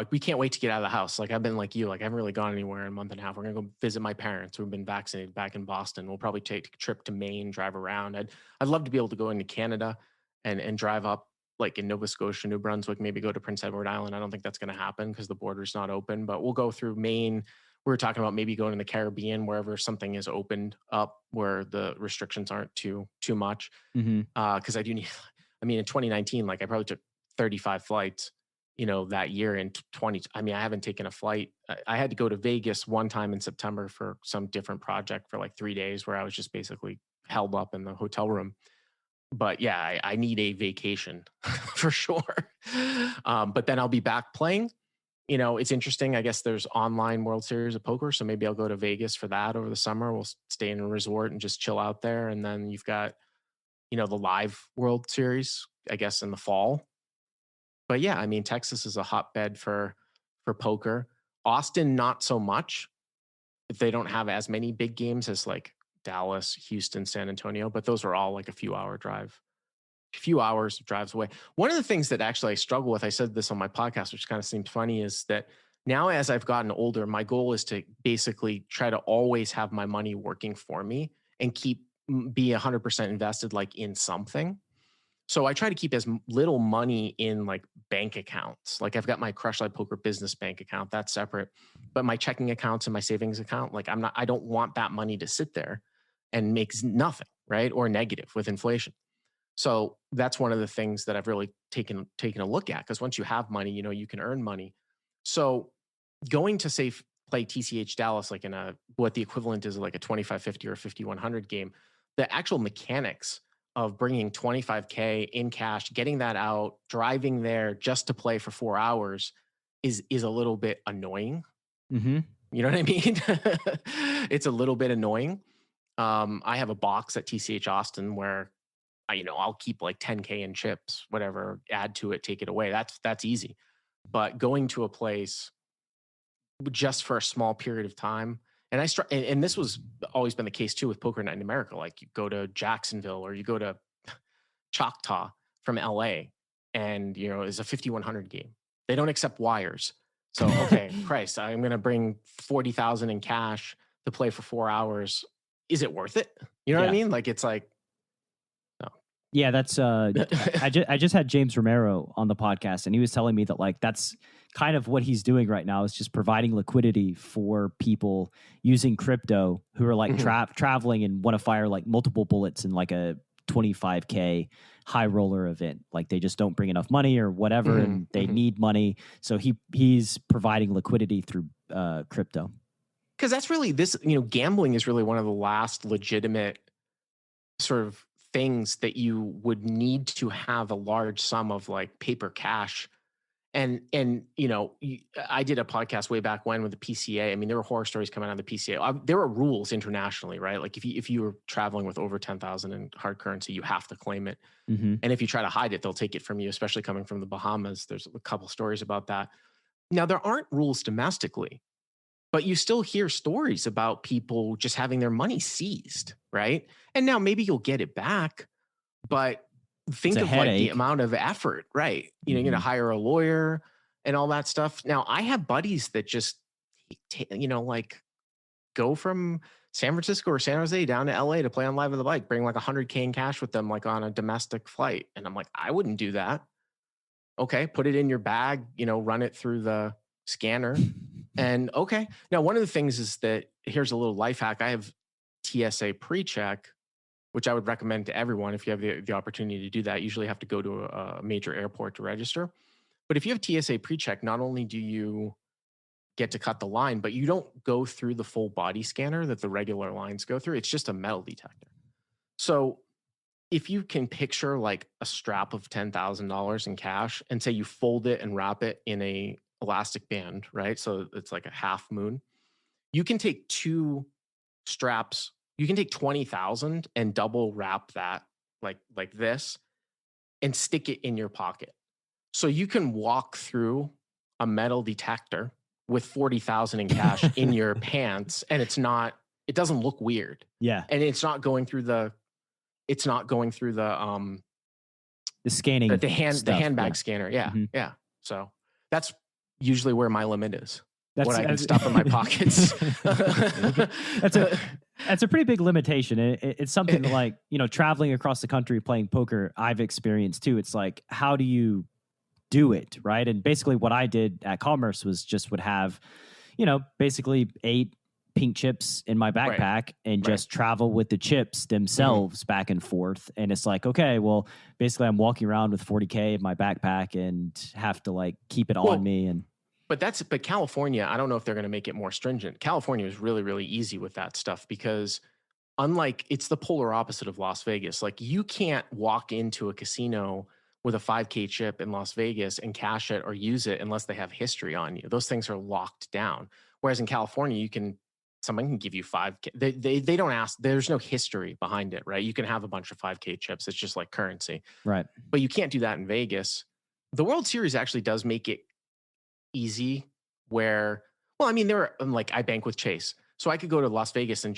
Speaker 3: we can't wait to get out of the house. Like I've been like you, like I haven't really gone anywhere in a month and a half. We're going to go visit my parents who've been vaccinated back in Boston. We'll probably take a trip to Maine, drive around. I'd love to be able to go into Canada and drive up like in Nova Scotia, New Brunswick, maybe go to Prince Edward Island. I don't think that's going to happen because the border's not open, but we'll go through Maine. We were talking about maybe going to the Caribbean, wherever something is opened up where the restrictions aren't too much. Because I do need, in 2019, like I probably took 35 flights, that year. In 20, I haven't taken a flight. I had to go to Vegas one time in September for some different project for like 3 days where I was just basically held up in the hotel room. But yeah, I need a vacation for sure. But then I'll be back playing. It's interesting. I guess there's online World Series of Poker. So maybe I'll go to Vegas for that over the summer. We'll stay in a resort and just chill out there. And then you've got, the live World Series, I guess, in the fall. But yeah, Texas is a hotbed for poker. Austin, not so much. They don't have as many big games as like Dallas, Houston, San Antonio, but those are all like a few hours of drives away. One of the things that actually I struggle with, I said this on my podcast, which kind of seemed funny, is that now as I've gotten older, my goal is to basically try to always have my money working for me and be 100% invested like in something. So I try to keep as little money in like bank accounts. Like I've got my Crush Live Poker business bank account, that's separate. But my checking accounts and my savings account, like I don't want that money to sit there and makes nothing. right? Or negative with inflation. So that's one of the things that I've really taken a look at, because once you have money, you can earn money. So going to say play TCH Dallas like in what the equivalent is like a 2550 or 5100 game, the actual mechanics of bringing 25K in cash, getting that out, driving there just to play for 4 hours is a little bit annoying.
Speaker 5: Mm-hmm.
Speaker 3: You know what I mean? It's a little bit annoying. I have a box at TCH Austin where I'll keep like 10K in chips, whatever, add to it, take it away. That's easy. But going to a place just for a small period of time, and and this was always been the case too with Poker Night in America. Like you go to Jacksonville or you go to Choctaw from LA, and it's a 5100 game. They don't accept wires. So okay, Christ, I'm gonna bring 40,000 in cash to play for 4 hours. Is it worth it? You know what I mean? Like it's like.
Speaker 5: Yeah, that's I just had James Romero on the podcast, and he was telling me that like that's kind of what he's doing right now, is just providing liquidity for people using crypto who are like traveling and want to fire like multiple bullets in like a 25K high roller event. Like they just don't bring enough money or whatever, and they need money. So he's providing liquidity through crypto.
Speaker 3: Because that's really gambling is really one of the last legitimate sort of things that you would need to have a large sum of like paper cash. And I did a podcast way back when with the PCA. I mean, there were horror stories coming out of the PCA. There are rules internationally, right? Like if you were traveling with over 10,000 in hard currency, you have to claim it. And if you try to hide it, they'll take it from you, especially coming from the Bahamas. There's a couple stories about that. Now, there aren't rules domestically, but you still hear stories about people just having their money seized, right? And now maybe you'll get it back, but think of like the amount of effort, right? You're going to hire a lawyer and all that stuff. Now, I have buddies that just, like go from San Francisco or San Jose down to LA to play on Live with the Bike, bring like 100K in cash with them, like on a domestic flight. And I'm like, I wouldn't do that. Okay, put it in your bag, run it through the scanner. And okay. Now, one of the things is that here's a little life hack. I have TSA pre-check, which I would recommend to everyone if you have the opportunity to do that. You usually have to go to a major airport to register. But if you have TSA pre-check, not only do you get to cut the line, but you don't go through the full body scanner that the regular lines go through. It's just a metal detector. So if you can picture like a strap of $10,000 in cash and say you fold it and wrap it in a elastic band, right? So it's like a half moon. You can take 2 straps. You can take 20,000 and double wrap that like this and stick it in your pocket. So you can walk through a metal detector with 40,000 in cash in your pants, and it doesn't look weird.
Speaker 5: Yeah.
Speaker 3: And it's not going through the
Speaker 5: scanning,
Speaker 3: the handbag scanner. Yeah. Yeah. So that's usually where my limit is. What I can stuff in my pockets.
Speaker 5: That's a pretty big limitation. It's something that, like, traveling across the country playing poker, I've experienced too. It's like, how do you do it, right? And basically what I did at Commerce was just would have, basically 8 pink chips in my backpack and just travel with the chips themselves back and forth. And it's like, okay, well, basically I'm walking around with 40K in my backpack and have to like keep it on me. And
Speaker 3: But California, I don't know if they're going to make it more stringent. California is really, really easy with that stuff because it's the polar opposite of Las Vegas. Like you can't walk into a casino with a 5K chip in Las Vegas and cash it or use it unless they have history on you. Those things are locked down. Whereas in California, someone can give you 5K. They don't ask. There's no history behind it, right? You can have a bunch of 5K chips. It's just like currency.
Speaker 5: Right.
Speaker 3: But you can't do that in Vegas. The World Series actually does make it easy where, I bank with Chase. So I could go to Las Vegas and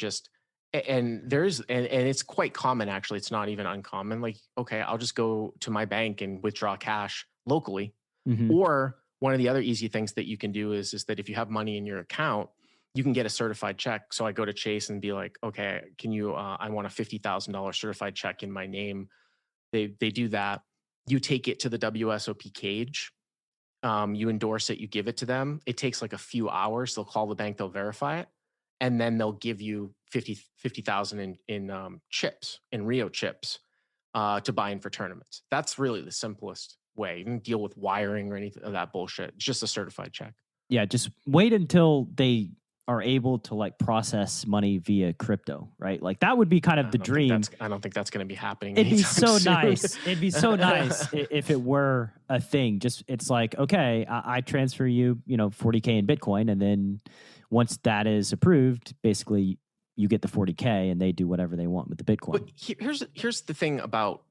Speaker 3: it's quite common, actually. It's not even uncommon. Like, okay, I'll just go to my bank and withdraw cash locally. Or one of the other easy things that you can do is that if you have money in your account, you can get a certified check. So I go to Chase and be like, okay, can you, I want a $50,000 certified check in my name. They do that. You take it to the WSOP cage. You endorse it, you give it to them. It takes like a few hours. They'll call the bank, they'll verify it. And then they'll give you 50,000 in chips, in Rio chips, to buy in for tournaments. That's really the simplest way. You can deal with wiring or anything of that bullshit. It's just a certified check.
Speaker 5: Yeah, just wait until they are able to like process money via crypto, right? Like that would be kind of the dream.
Speaker 3: I don't think that's going to be happening.
Speaker 5: It'd be so
Speaker 3: soon.
Speaker 5: nice. It'd be so nice if it were a thing. Just it's like, okay, I transfer you, 40K in Bitcoin, and then once that is approved, basically you get the 40K, and they do whatever they want with the Bitcoin.
Speaker 3: But here's the thing about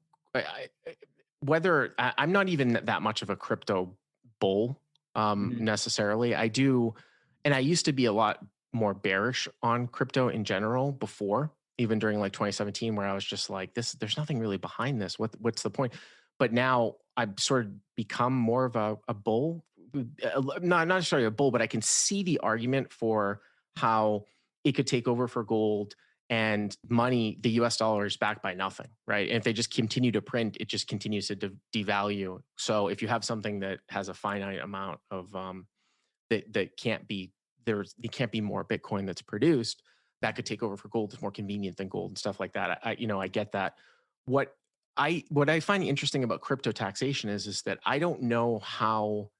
Speaker 3: whether I'm not even that much of a crypto bull necessarily. I do, and I used to be a lot more bearish on crypto in general before, even during like 2017, where I was just like, there's nothing really behind this. What's the point? But now I've sort of become more of a bull, not necessarily a bull, but I can see the argument for how it could take over for gold, and money, the US dollar is backed by nothing, right? And if they just continue to print, it just continues to devalue. So if you have something that has a finite amount of that can't be, there can't be more Bitcoin that's produced, that could take over for gold. It's more convenient than gold and stuff like that. I get that. What I find interesting about crypto taxation is that I don't know how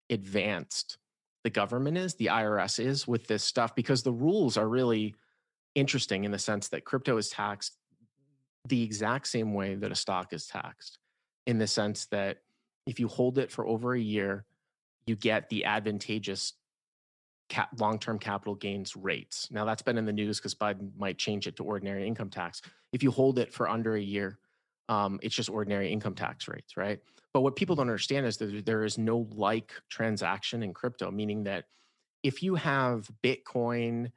Speaker 3: advanced the government is, the IRS is with this stuff, because the rules are really interesting in the sense that crypto is taxed the exact same way that a stock is taxed, in the sense that if you hold it for over a year, you get the advantageous long-term capital gains rates. Now that's been in the news because Biden might change it to ordinary income tax. If you hold it for under a year, it's just ordinary income tax rates, right? But what people don't understand is that there is no like transaction in crypto, meaning that if you have Bitcoin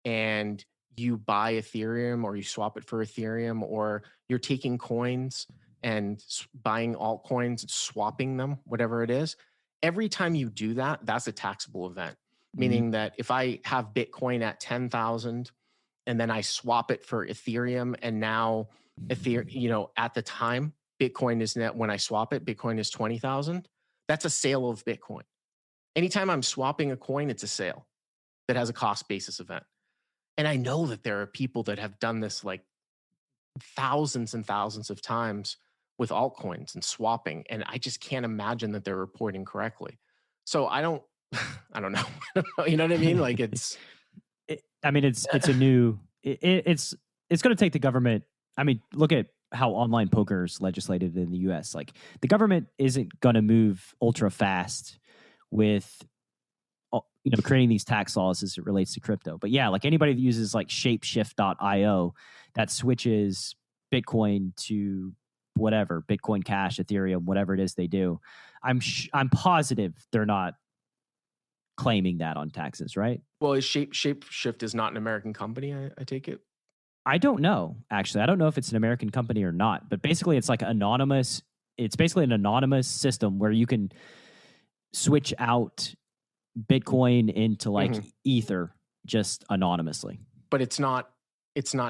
Speaker 3: and you buy Ethereum, or you swap it for Ethereum, or you're taking coins and buying altcoins and swapping them, whatever it is, every time you do that, that's a taxable event. Meaning that if I have Bitcoin at 10,000 and then I swap it for Ethereum, and now Ethereum, at the time, Bitcoin is net, when I swap it, Bitcoin is 20,000. That's a sale of Bitcoin. Anytime I'm swapping a coin, it's a sale that has a cost basis event. And I know that there are people that have done this like thousands and thousands of times with altcoins and swapping, and I just can't imagine that they're reporting correctly. So I don't know. You know what I mean? Like it's
Speaker 5: a new. It's going to take the government. I mean, look at how online poker is legislated in the U.S. Like the government isn't going to move ultra fast with creating these tax laws as it relates to crypto. But yeah, like anybody that uses like shapeshift.io that switches Bitcoin to whatever, Bitcoin Cash, Ethereum, whatever it is they do, I'm positive they're not claiming that on taxes, right?
Speaker 3: Well, Shapeshift is not an American company, I take it?
Speaker 5: I don't know, actually. I don't know if it's an American company or not, but basically it's like anonymous. It's basically an anonymous system where you can switch out Bitcoin into like Ether just anonymously.
Speaker 3: But it's not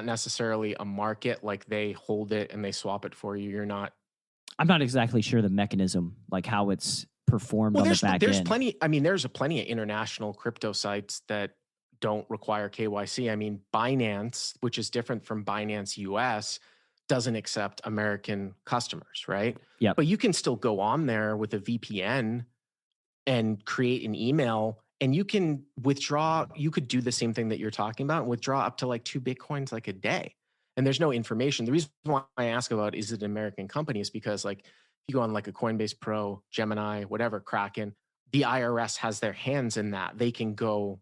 Speaker 3: necessarily a market, like they hold it and they swap it for you.
Speaker 5: I'm not exactly sure the mechanism, like how it's performed on the back
Speaker 3: end. There's plenty of international crypto sites that don't require KYC. I mean, Binance, which is different from Binance US, doesn't accept American customers, right?
Speaker 5: Yeah.
Speaker 3: But you can still go on there with a VPN and create an email, and you can withdraw. You could do the same thing that you're talking about and withdraw up to like 2 Bitcoins like a day. And there's no information. The reason why I ask about is it an American company is because like if you go on like a Coinbase Pro, Gemini, whatever, Kraken, the IRS has their hands in that. They can go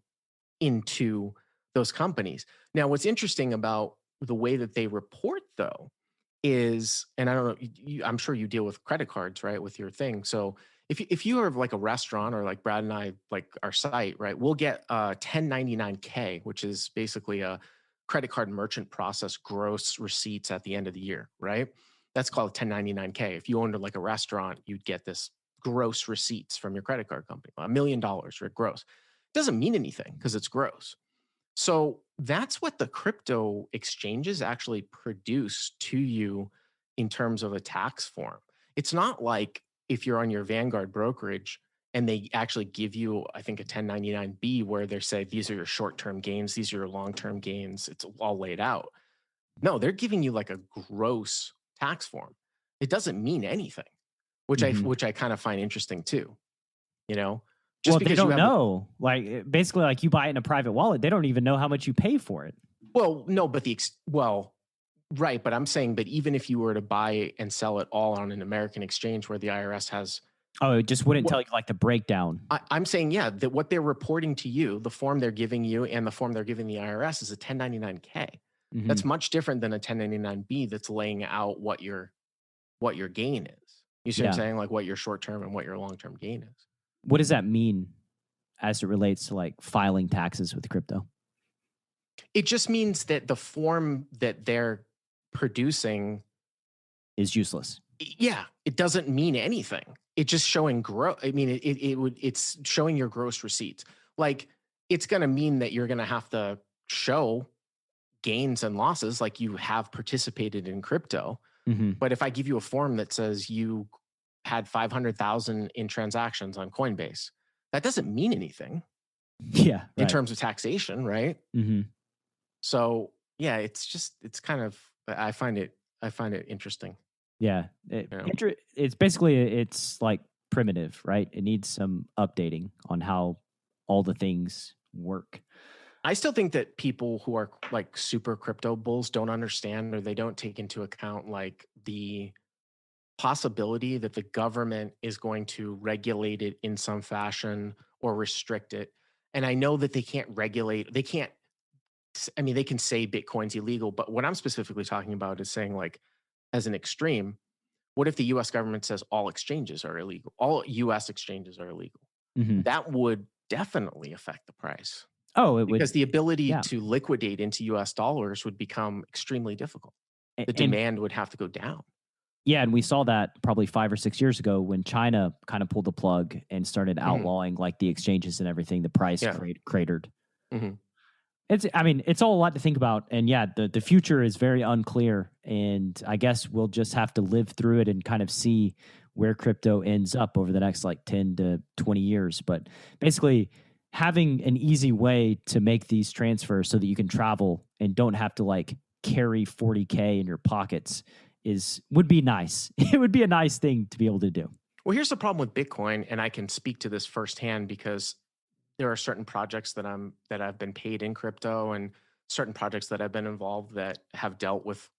Speaker 3: into those companies. Now, what's interesting about the way that they report though is, and I don't know, I'm sure you deal with credit cards, right, with your thing. So if you are like a restaurant, or like Brad and I, like our site, right, we'll get 1099K, which is basically a credit card merchant process gross receipts at the end of the year, right? That's called 1099K. If you owned like a restaurant, you'd get this gross receipts from your credit card company, $1 million, right, gross. It doesn't mean anything because it's gross. So that's what the crypto exchanges actually produce to you in terms of a tax form. It's not like if you're on your Vanguard brokerage and they actually give you, I think, a 1099B where they say, these are your short-term gains, these are your long-term gains. It's all laid out. No, they're giving you like a gross tax form. It doesn't mean anything, which I kind of find interesting too. Just
Speaker 5: well,
Speaker 3: because
Speaker 5: they don't
Speaker 3: you have
Speaker 5: know. Like basically, like you buy it in a private wallet, they don't even know how much you pay for it.
Speaker 3: Well, no, but right. But I'm saying, but even if you were to buy and sell it all on an American exchange where the IRS has,
Speaker 5: oh, it just wouldn't tell you like the breakdown.
Speaker 3: I'm saying, yeah, that what they're reporting to you, the form they're giving you and the form they're giving the IRS is a 1099K. That's much different than a 1099B that's laying out what your gain is. You see what I'm saying? Like what your short-term and what your long-term gain is.
Speaker 5: What does that mean as it relates to like filing taxes with crypto?
Speaker 3: It just means that the form that they're producing
Speaker 5: is useless.
Speaker 3: Yeah, it doesn't mean anything. It's just showing growth. I mean, it's showing your gross receipts. Like it's going to mean that you're going to have to show gains and losses, like you have participated in crypto. But if I give you a form that says you had 500,000 in transactions on Coinbase, that doesn't mean anything.
Speaker 5: Yeah, right.
Speaker 3: In terms of taxation, right? So yeah, it's kind of, I find it interesting.
Speaker 5: Yeah, it's basically it's like primitive, right? It needs some updating on how all the things work.
Speaker 3: I still think that people who are like super crypto bulls don't understand, or they don't take into account like the possibility that the government is going to regulate it in some fashion or restrict it. And I know that they can't regulate, they can say Bitcoin's illegal, but what I'm specifically talking about is saying, like, as an extreme, what if the US government says all exchanges are illegal? All US exchanges are illegal. That would definitely affect the price.
Speaker 5: Oh,
Speaker 3: because the ability to liquidate into US dollars would become extremely difficult. The demand would have to go down.
Speaker 5: Yeah, and we saw that probably 5 or 6 years ago when China kind of pulled the plug and started outlawing like the exchanges and everything. The price cratered. It's all a lot to think about. And yeah, the future is very unclear. And I guess we'll just have to live through it and kind of see where crypto ends up over the next like 10 to 20 years. But basically, having an easy way to make these transfers so that you can travel and don't have to like carry 40K in your pockets would be nice. It would be a nice thing to be able to do.
Speaker 3: Well, here's the problem with Bitcoin, and I can speak to this firsthand because there are certain projects that I've been paid in crypto, and certain projects that I've been involved that have dealt with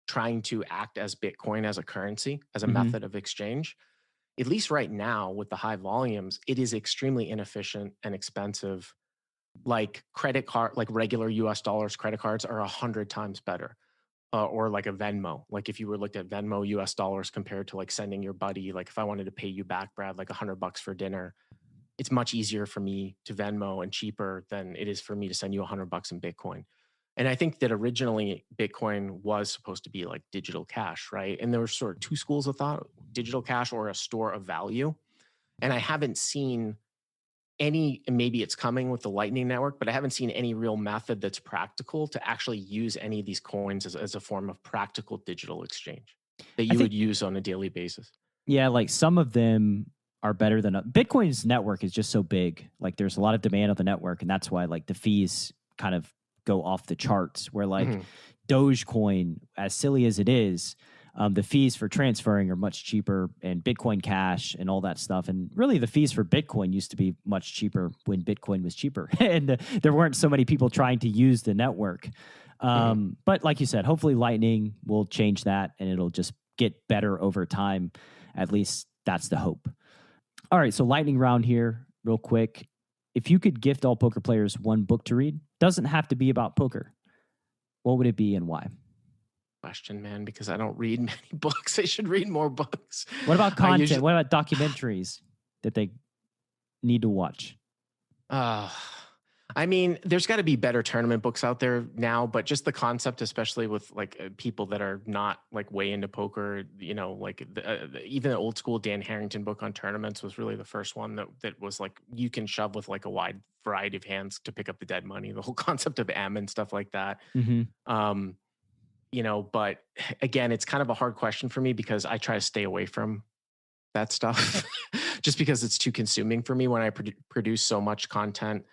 Speaker 3: trying to act as Bitcoin as a currency, as a method of exchange. At least right now with the high volumes, it is extremely inefficient and expensive. Like credit card, like regular US dollars credit cards are 100 times better. Or like a Venmo. Like if you were looked at Venmo US dollars compared to like sending your buddy, like if I wanted to pay you back, Brad, like $100 for dinner, it's much easier for me to Venmo and cheaper than it is for me to send you $100 in Bitcoin. And I think that originally Bitcoin was supposed to be like digital cash, right? And there were sort of two schools of thought: digital cash or a store of value. And I haven't seen any, and maybe it's coming with the Lightning Network, but I haven't seen any real method that's practical to actually use any of these coins as a form of practical digital exchange that you would use on a daily basis.
Speaker 5: Yeah, like some of them are better than Bitcoin's network is just so big. Like there's a lot of demand on the network, and that's why like the fees kind of go off the charts. Where like Dogecoin, as silly as it is, the fees for transferring are much cheaper, and Bitcoin Cash and all that stuff. And really the fees for Bitcoin used to be much cheaper when Bitcoin was cheaper and there weren't so many people trying to use the network. But like you said, hopefully Lightning will change that and it'll just get better over time. At least that's the hope. All right. So lightning round here real quick. If you could gift all poker players one book to read, doesn't have to be about poker, what would it be and why?
Speaker 3: Question, man, because I don't read many books. I should read more books.
Speaker 5: What about content? What about documentaries that they need to watch?
Speaker 3: I mean, there's got to be better tournament books out there now, but just the concept, especially with like people that are not like way into poker, like even the old school Dan Harrington book on tournaments was really the first one that was like, you can shove with like a wide variety of hands to pick up the dead money, the whole concept of M and stuff like that. But again, it's kind of a hard question for me because I try to stay away from that stuff just because it's too consuming for me when I produce so much content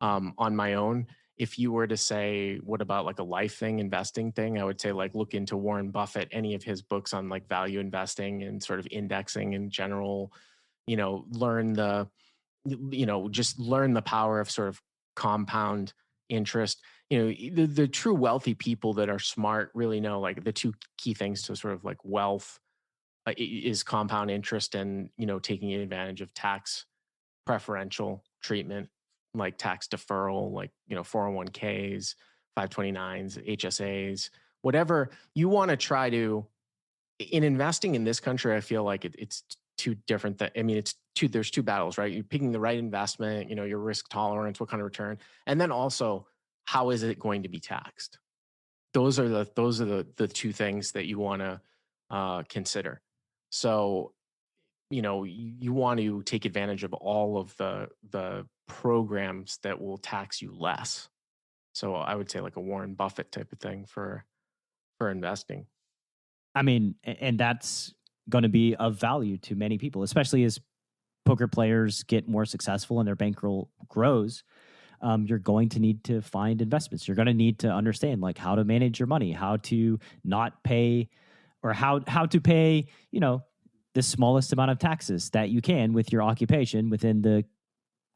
Speaker 3: on my own. If you were to say, what about like a life thing, investing thing, I would say like look into Warren Buffett, any of his books on like value investing and sort of indexing in general, just learn the power of sort of compound interest. The true wealthy people that are smart really know like the two key things to sort of like wealth is compound interest and, taking advantage of tax preferential treatment, like tax deferral, like, 401ks, 529s, HSAs, whatever you want to try to. In investing in this country, I feel like it's two different there's two battles, right? You're picking the right investment, your risk tolerance, what kind of return, and then also how is it going to be taxed? Those are the two things that you want to consider. So, you want to take advantage of all of the programs that will tax you less. So I would say like a Warren Buffett type of thing for investing.
Speaker 5: I mean, and that's going to be of value to many people, especially as poker players get more successful and their bankroll grows. You're going to need to find investments. You're going to need to understand like how to manage your money, how to not pay, or how to pay, the smallest amount of taxes that you can with your occupation within the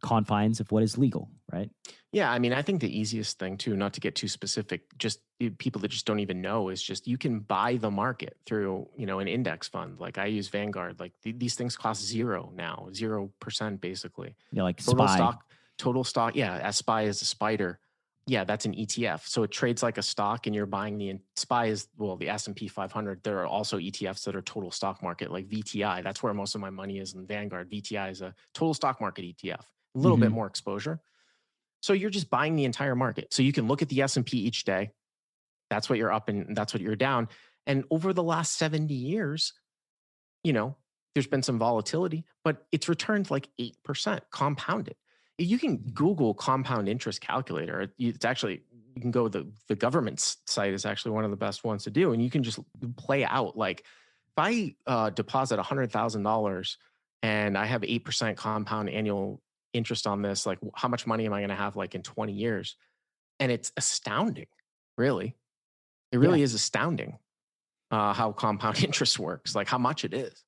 Speaker 5: confines of what is legal, right?
Speaker 3: Yeah, I mean, I think the easiest thing too, not to get too specific, just people that just don't even know, is just you can buy the market through, an index fund. Like I use Vanguard. Like these things cost 0% basically.
Speaker 5: Yeah, like
Speaker 3: total stock. Yeah, SPY is a spider. Yeah, that's an ETF. So it trades like a stock, and you're buying the SPY is the S&P 500. There are also ETFs that are total stock market, like VTI. That's where most of my money is in Vanguard. VTI is a total stock market ETF, a little bit more exposure. So you're just buying the entire market. So you can look at the S&P each day. That's what you're up and that's what you're down. And over the last 70 years, there's been some volatility, but it's returned like 8% compounded. You can Google compound interest calculator. It's actually, you can go, the government's site is actually one of the best ones to do. And you can just play out like, if I deposit $100,000 and I have 8% compound annual interest on this, like how much money am I going to have like in 20 years? And it's astounding, really. It really is astounding how compound interest works, like how much it is.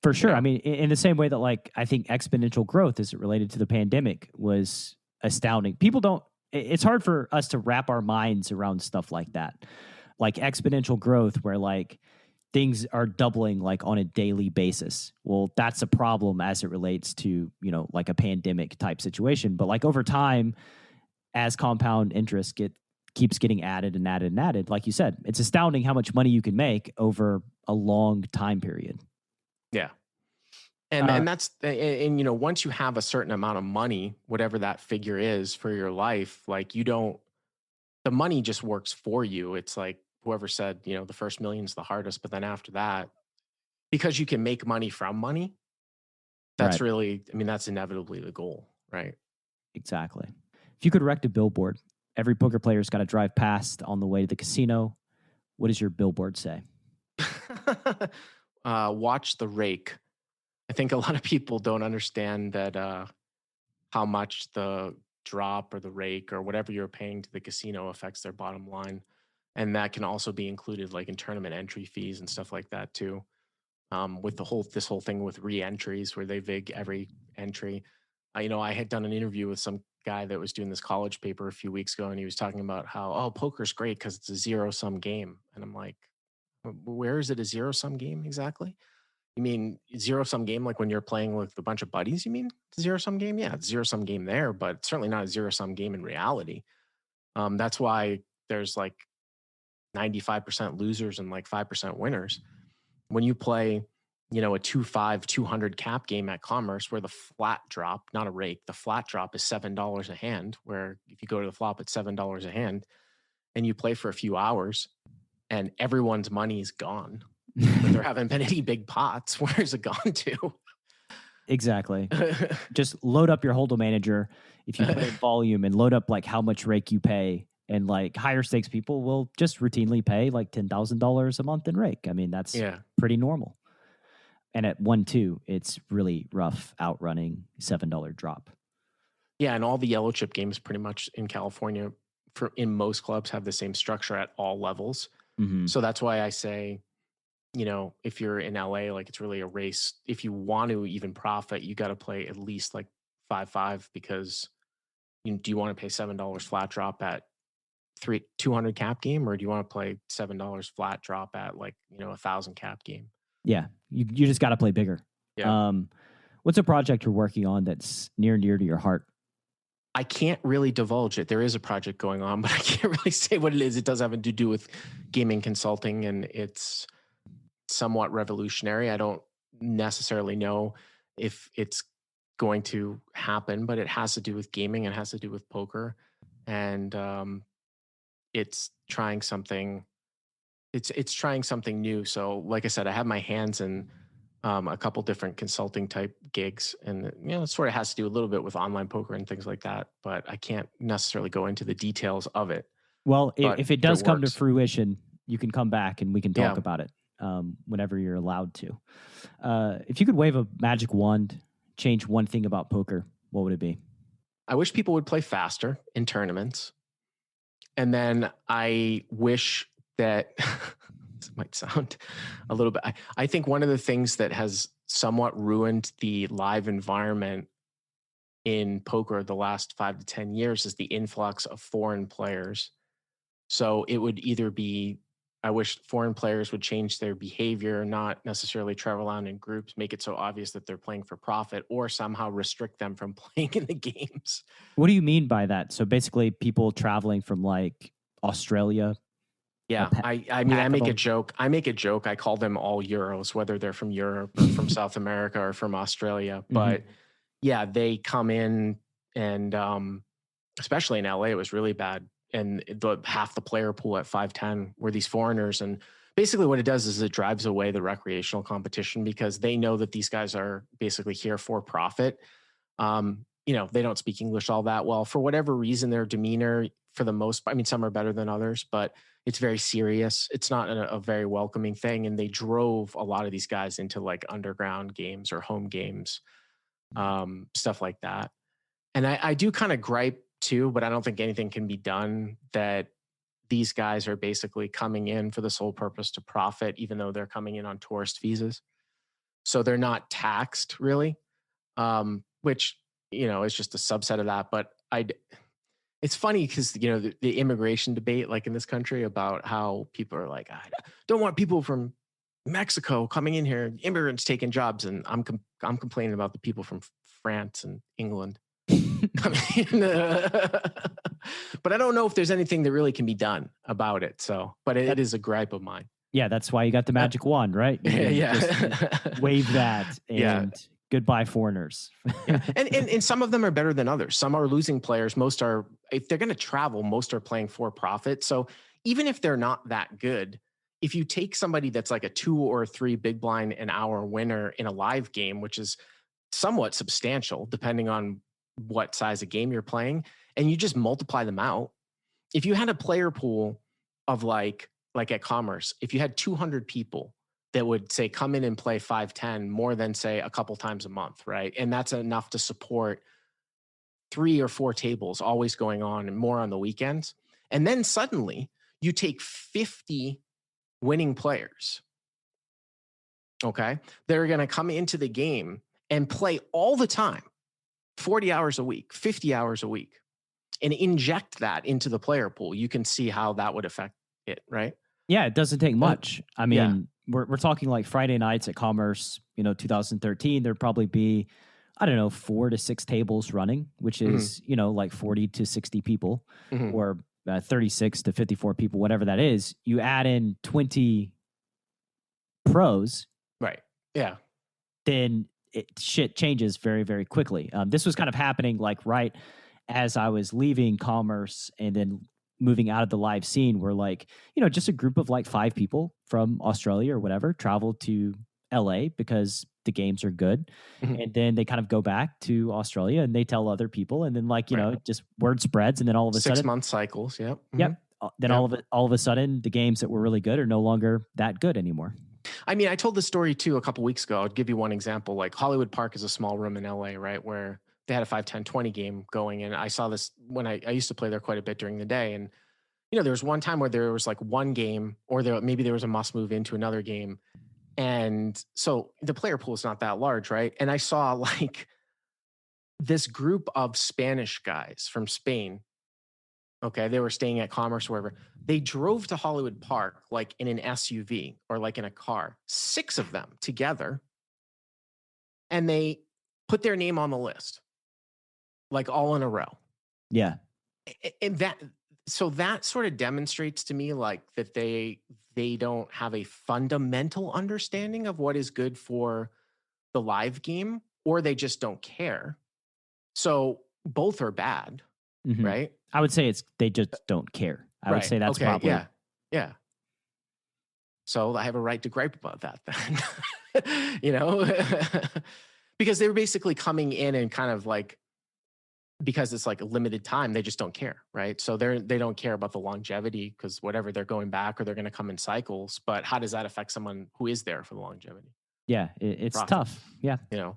Speaker 5: For sure. Yeah. I mean, in the same way that like, I think exponential growth as it related to the pandemic was astounding. It's hard for us to wrap our minds around stuff like that. Like exponential growth where like things are doubling like on a daily basis. Well, that's a problem as it relates to, like a pandemic type situation. But like over time, as compound interest keeps getting added and added and added, like you said, it's astounding how much money you can make over a long time period.
Speaker 3: Yeah. And that's, once you have a certain amount of money, whatever that figure is for your life, like the money just works for you. It's like whoever said, the first million's the hardest, but then after that, because you can make money from money, that's really, that's inevitably the goal, right?
Speaker 5: Exactly. If you could erect a billboard, every poker player's got to drive past on the way to the casino. What does your billboard say?
Speaker 3: Watch the rake. I think a lot of people don't understand that how much the drop or the rake or whatever you're paying to the casino affects their bottom line. And that can also be included like in tournament entry fees and stuff like that too. With this whole thing with re-entries where they vig every entry. I had done an interview with some guy that was doing this college paper a few weeks ago, and he was talking about how, poker's great because it's a zero-sum game. And I'm like, where is it a zero-sum game exactly? You mean zero-sum game like when you're playing with a bunch of buddies, you mean zero-sum game? Yeah, it's zero-sum game there, but it's certainly not a zero-sum game in reality. That's why there's like 95% losers and like 5% winners. When you play, a 2-5, 200 cap game at Commerce where the flat drop, not a rake, the flat drop is $7 a hand, where if you go to the flop, it's $7 a hand, and you play for a few hours and everyone's money is gone. But there haven't been any big pots. Where's it gone to?
Speaker 5: Exactly. Just load up your hold'em manager if you put in volume and load up like how much rake you pay, and like higher stakes people will just routinely pay like $10,000 a month in rake. I mean, that's pretty normal. And at 1-2, it's really rough outrunning $7 drop.
Speaker 3: Yeah, and all the yellow chip games pretty much in California in most clubs have the same structure at all levels.
Speaker 5: Mm-hmm.
Speaker 3: So that's why I say, if you're in LA, like it's really a race. If you want to even profit, you got to play at least like 5-5 because do you want to pay $7 flat drop at 200 cap game, or do you want to play $7 flat drop at like 1,000 cap game?
Speaker 5: Yeah, you just got to play bigger.
Speaker 3: Yeah.
Speaker 5: What's a project you're working on that's near and dear to your heart?
Speaker 3: I can't really divulge it. There is a project going on, but I can't really say what it is. It does have to do with gaming consulting, and it's somewhat revolutionary. I don't necessarily know if it's going to happen, but it has to do with gaming. It has to do with poker, and it's trying something. It's trying something new. So, like I said, I have my hands in a couple different consulting type gigs, and it sort of has to do a little bit with online poker and things like that. But I can't necessarily go into the details of it.
Speaker 5: Well, if it does come to
Speaker 3: works.
Speaker 5: Fruition, you can come back and we can talk about it whenever you're allowed to. If you could wave a magic wand, change one thing about poker, what would it be?
Speaker 3: I wish people would play faster in tournaments. And then I wish that this might sound a little bit, I think one of the things that has somewhat ruined the live environment in poker the last 5 to 10 years is the influx of foreign players. So it would either be, I wish foreign players would change their behavior, not necessarily travel around in groups, make it so obvious that they're playing for profit, or somehow restrict them from playing in the games.
Speaker 5: What do you mean by that? So basically people traveling from like Australia.
Speaker 3: Yeah, I mean, I make a joke. I call them all Euros, whether they're from Europe or from South America or from Australia. But yeah, they come in, and especially in LA, it was really bad. And half the player pool at 510 were these foreigners. And basically what it does is it drives away the recreational competition because they know that these guys are basically here for profit. They don't speak English all that well. For whatever reason, their demeanor, for the most part, I mean, some are better than others, but it's very serious. It's not a very welcoming thing. And they drove a lot of these guys into like underground games or home games, stuff like that. And I do kind of gripe too, but I don't think anything can be done, that these guys are basically coming in for the sole purpose to profit, even though they're coming in on tourist visas. So they're not taxed really, which, is just a subset of that. But it's funny because, the immigration debate, like in this country, about how people are like, I don't want people from Mexico coming in here, immigrants taking jobs. And I'm complaining about the people from France and England. But I don't know if there's anything that really can be done about it. So, but it is a gripe of mine.
Speaker 5: Yeah, that's why you got the magic wand, right?
Speaker 3: Yeah.
Speaker 5: Wave that and goodbye foreigners.
Speaker 3: Yeah. And some of them are better than others. Some are losing players. Most are, if they're going to travel, most are playing for profit. So even if they're not that good, if you take somebody that's like a 2 or 3 big blind an hour winner in a live game, which is somewhat substantial depending on what size of game you're playing, and you just multiply them out. If you had a player pool of like at Commerce, if you had 200 people that would say come in and play 510 more than say a couple times a month, right? And that's enough to support 3 or 4 tables always going on and more on the weekends. And then suddenly you take 50 winning players, okay? They're going to come into the game and play all the time, 40 hours a week, 50 hours a week, and inject that into the player pool. You can see how that would affect it, right?
Speaker 5: Yeah, it doesn't take much. I mean, we're talking like Friday nights at Commerce, 2013, there'd probably be, 4 to 6 tables running, which is, like 40 to 60 people or 36 to 54 people, whatever that is. You add in 20 pros.
Speaker 3: Right. Yeah.
Speaker 5: Then shit changes very, very quickly. This was kind of happening like right as I was leaving Commerce and then moving out of the live scene, where like, just a group of like 5 people from Australia or whatever traveled to LA because the games are good. And then they kind of go back to Australia and they tell other people. And then like, just word spreads. And then all of a sudden
Speaker 3: 6-month cycles. Yep.
Speaker 5: Yep. Then all of a sudden the games that were really good are no longer that good anymore.
Speaker 3: I mean, I told this story too a couple weeks ago. I'll give you one example. Like Hollywood Park is a small room in LA, right? Where they had a 5, 10, 20 game going. And I saw this when I used to play there quite a bit during the day. And, there was one time where there was like one game or maybe there was a must move into another game. And so the player pool is not that large, right? And I saw like this group of Spanish guys from Spain. Okay, they were staying at Commerce or wherever. They drove to Hollywood Park like in an SUV or like in a car, 6 of them together. And they put their name on the list, like all in a row.
Speaker 5: Yeah.
Speaker 3: And that sort of demonstrates to me like that they don't have a fundamental understanding of what is good for the live game, or they just don't care. So both are bad, right?
Speaker 5: I would say they just don't care. I would say that's probably.
Speaker 3: Yeah. So I have a right to gripe about that then, because they were basically coming in and kind of like, because it's like a limited time, they just don't care, right? So they don't care about the longevity because whatever, they're going back or they're going to come in cycles. But how does that affect someone who is there for the longevity?
Speaker 5: Yeah, it's tough. Yeah.
Speaker 3: All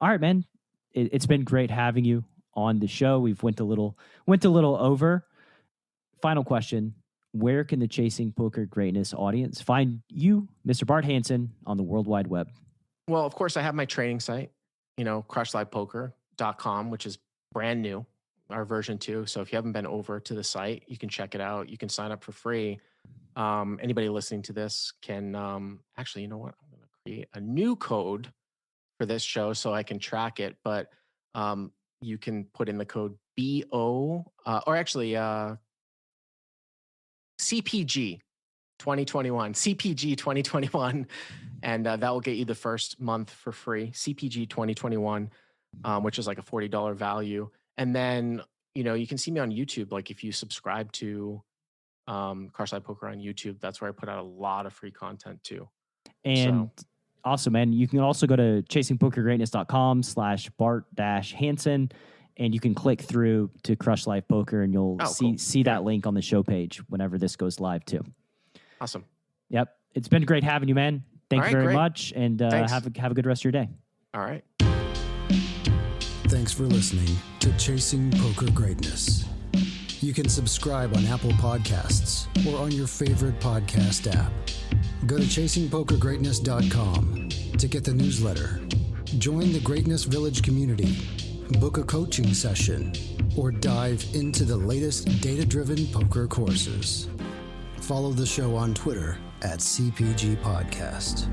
Speaker 5: right, man. It's been great having you on the show. We've went a little over. Final question. Where can the Chasing Poker Greatness audience find you, Mr. Bart Hanson, on the World Wide Web?
Speaker 3: Well, of course, I have my training site, crushlivepoker.com, which is brand new, our version 2. So if you haven't been over to the site, you can check it out. You can sign up for free. Anybody listening to this can actually, you know what? I'm going to create a new code for this show so I can track it. But you can put in the code BO, or actually CPG 2021, CPG 2021, and that will get you the first month for free. CPG 2021, which is like a $40 value. And then, you can see me on YouTube. Like if you subscribe to Crush Live Poker on YouTube, that's where I put out a lot of free content too.
Speaker 5: And awesome, man. You can also go to chasingpokergreatness.com/Bart-Hanson, and you can click through to Crush Live Poker, and you'll see that link on the show page whenever this goes live too.
Speaker 3: Awesome.
Speaker 5: Yep. It's been great having you, man. Thank you very much, and have a good rest of your day.
Speaker 3: All right.
Speaker 1: Thanks for listening to Chasing Poker Greatness. You can subscribe on Apple Podcasts or on your favorite podcast app. Go to chasingpokergreatness.com to get the newsletter, join the Greatness Village community, book a coaching session, or dive into the latest data-driven poker courses. Follow the show on Twitter @CPG Podcast.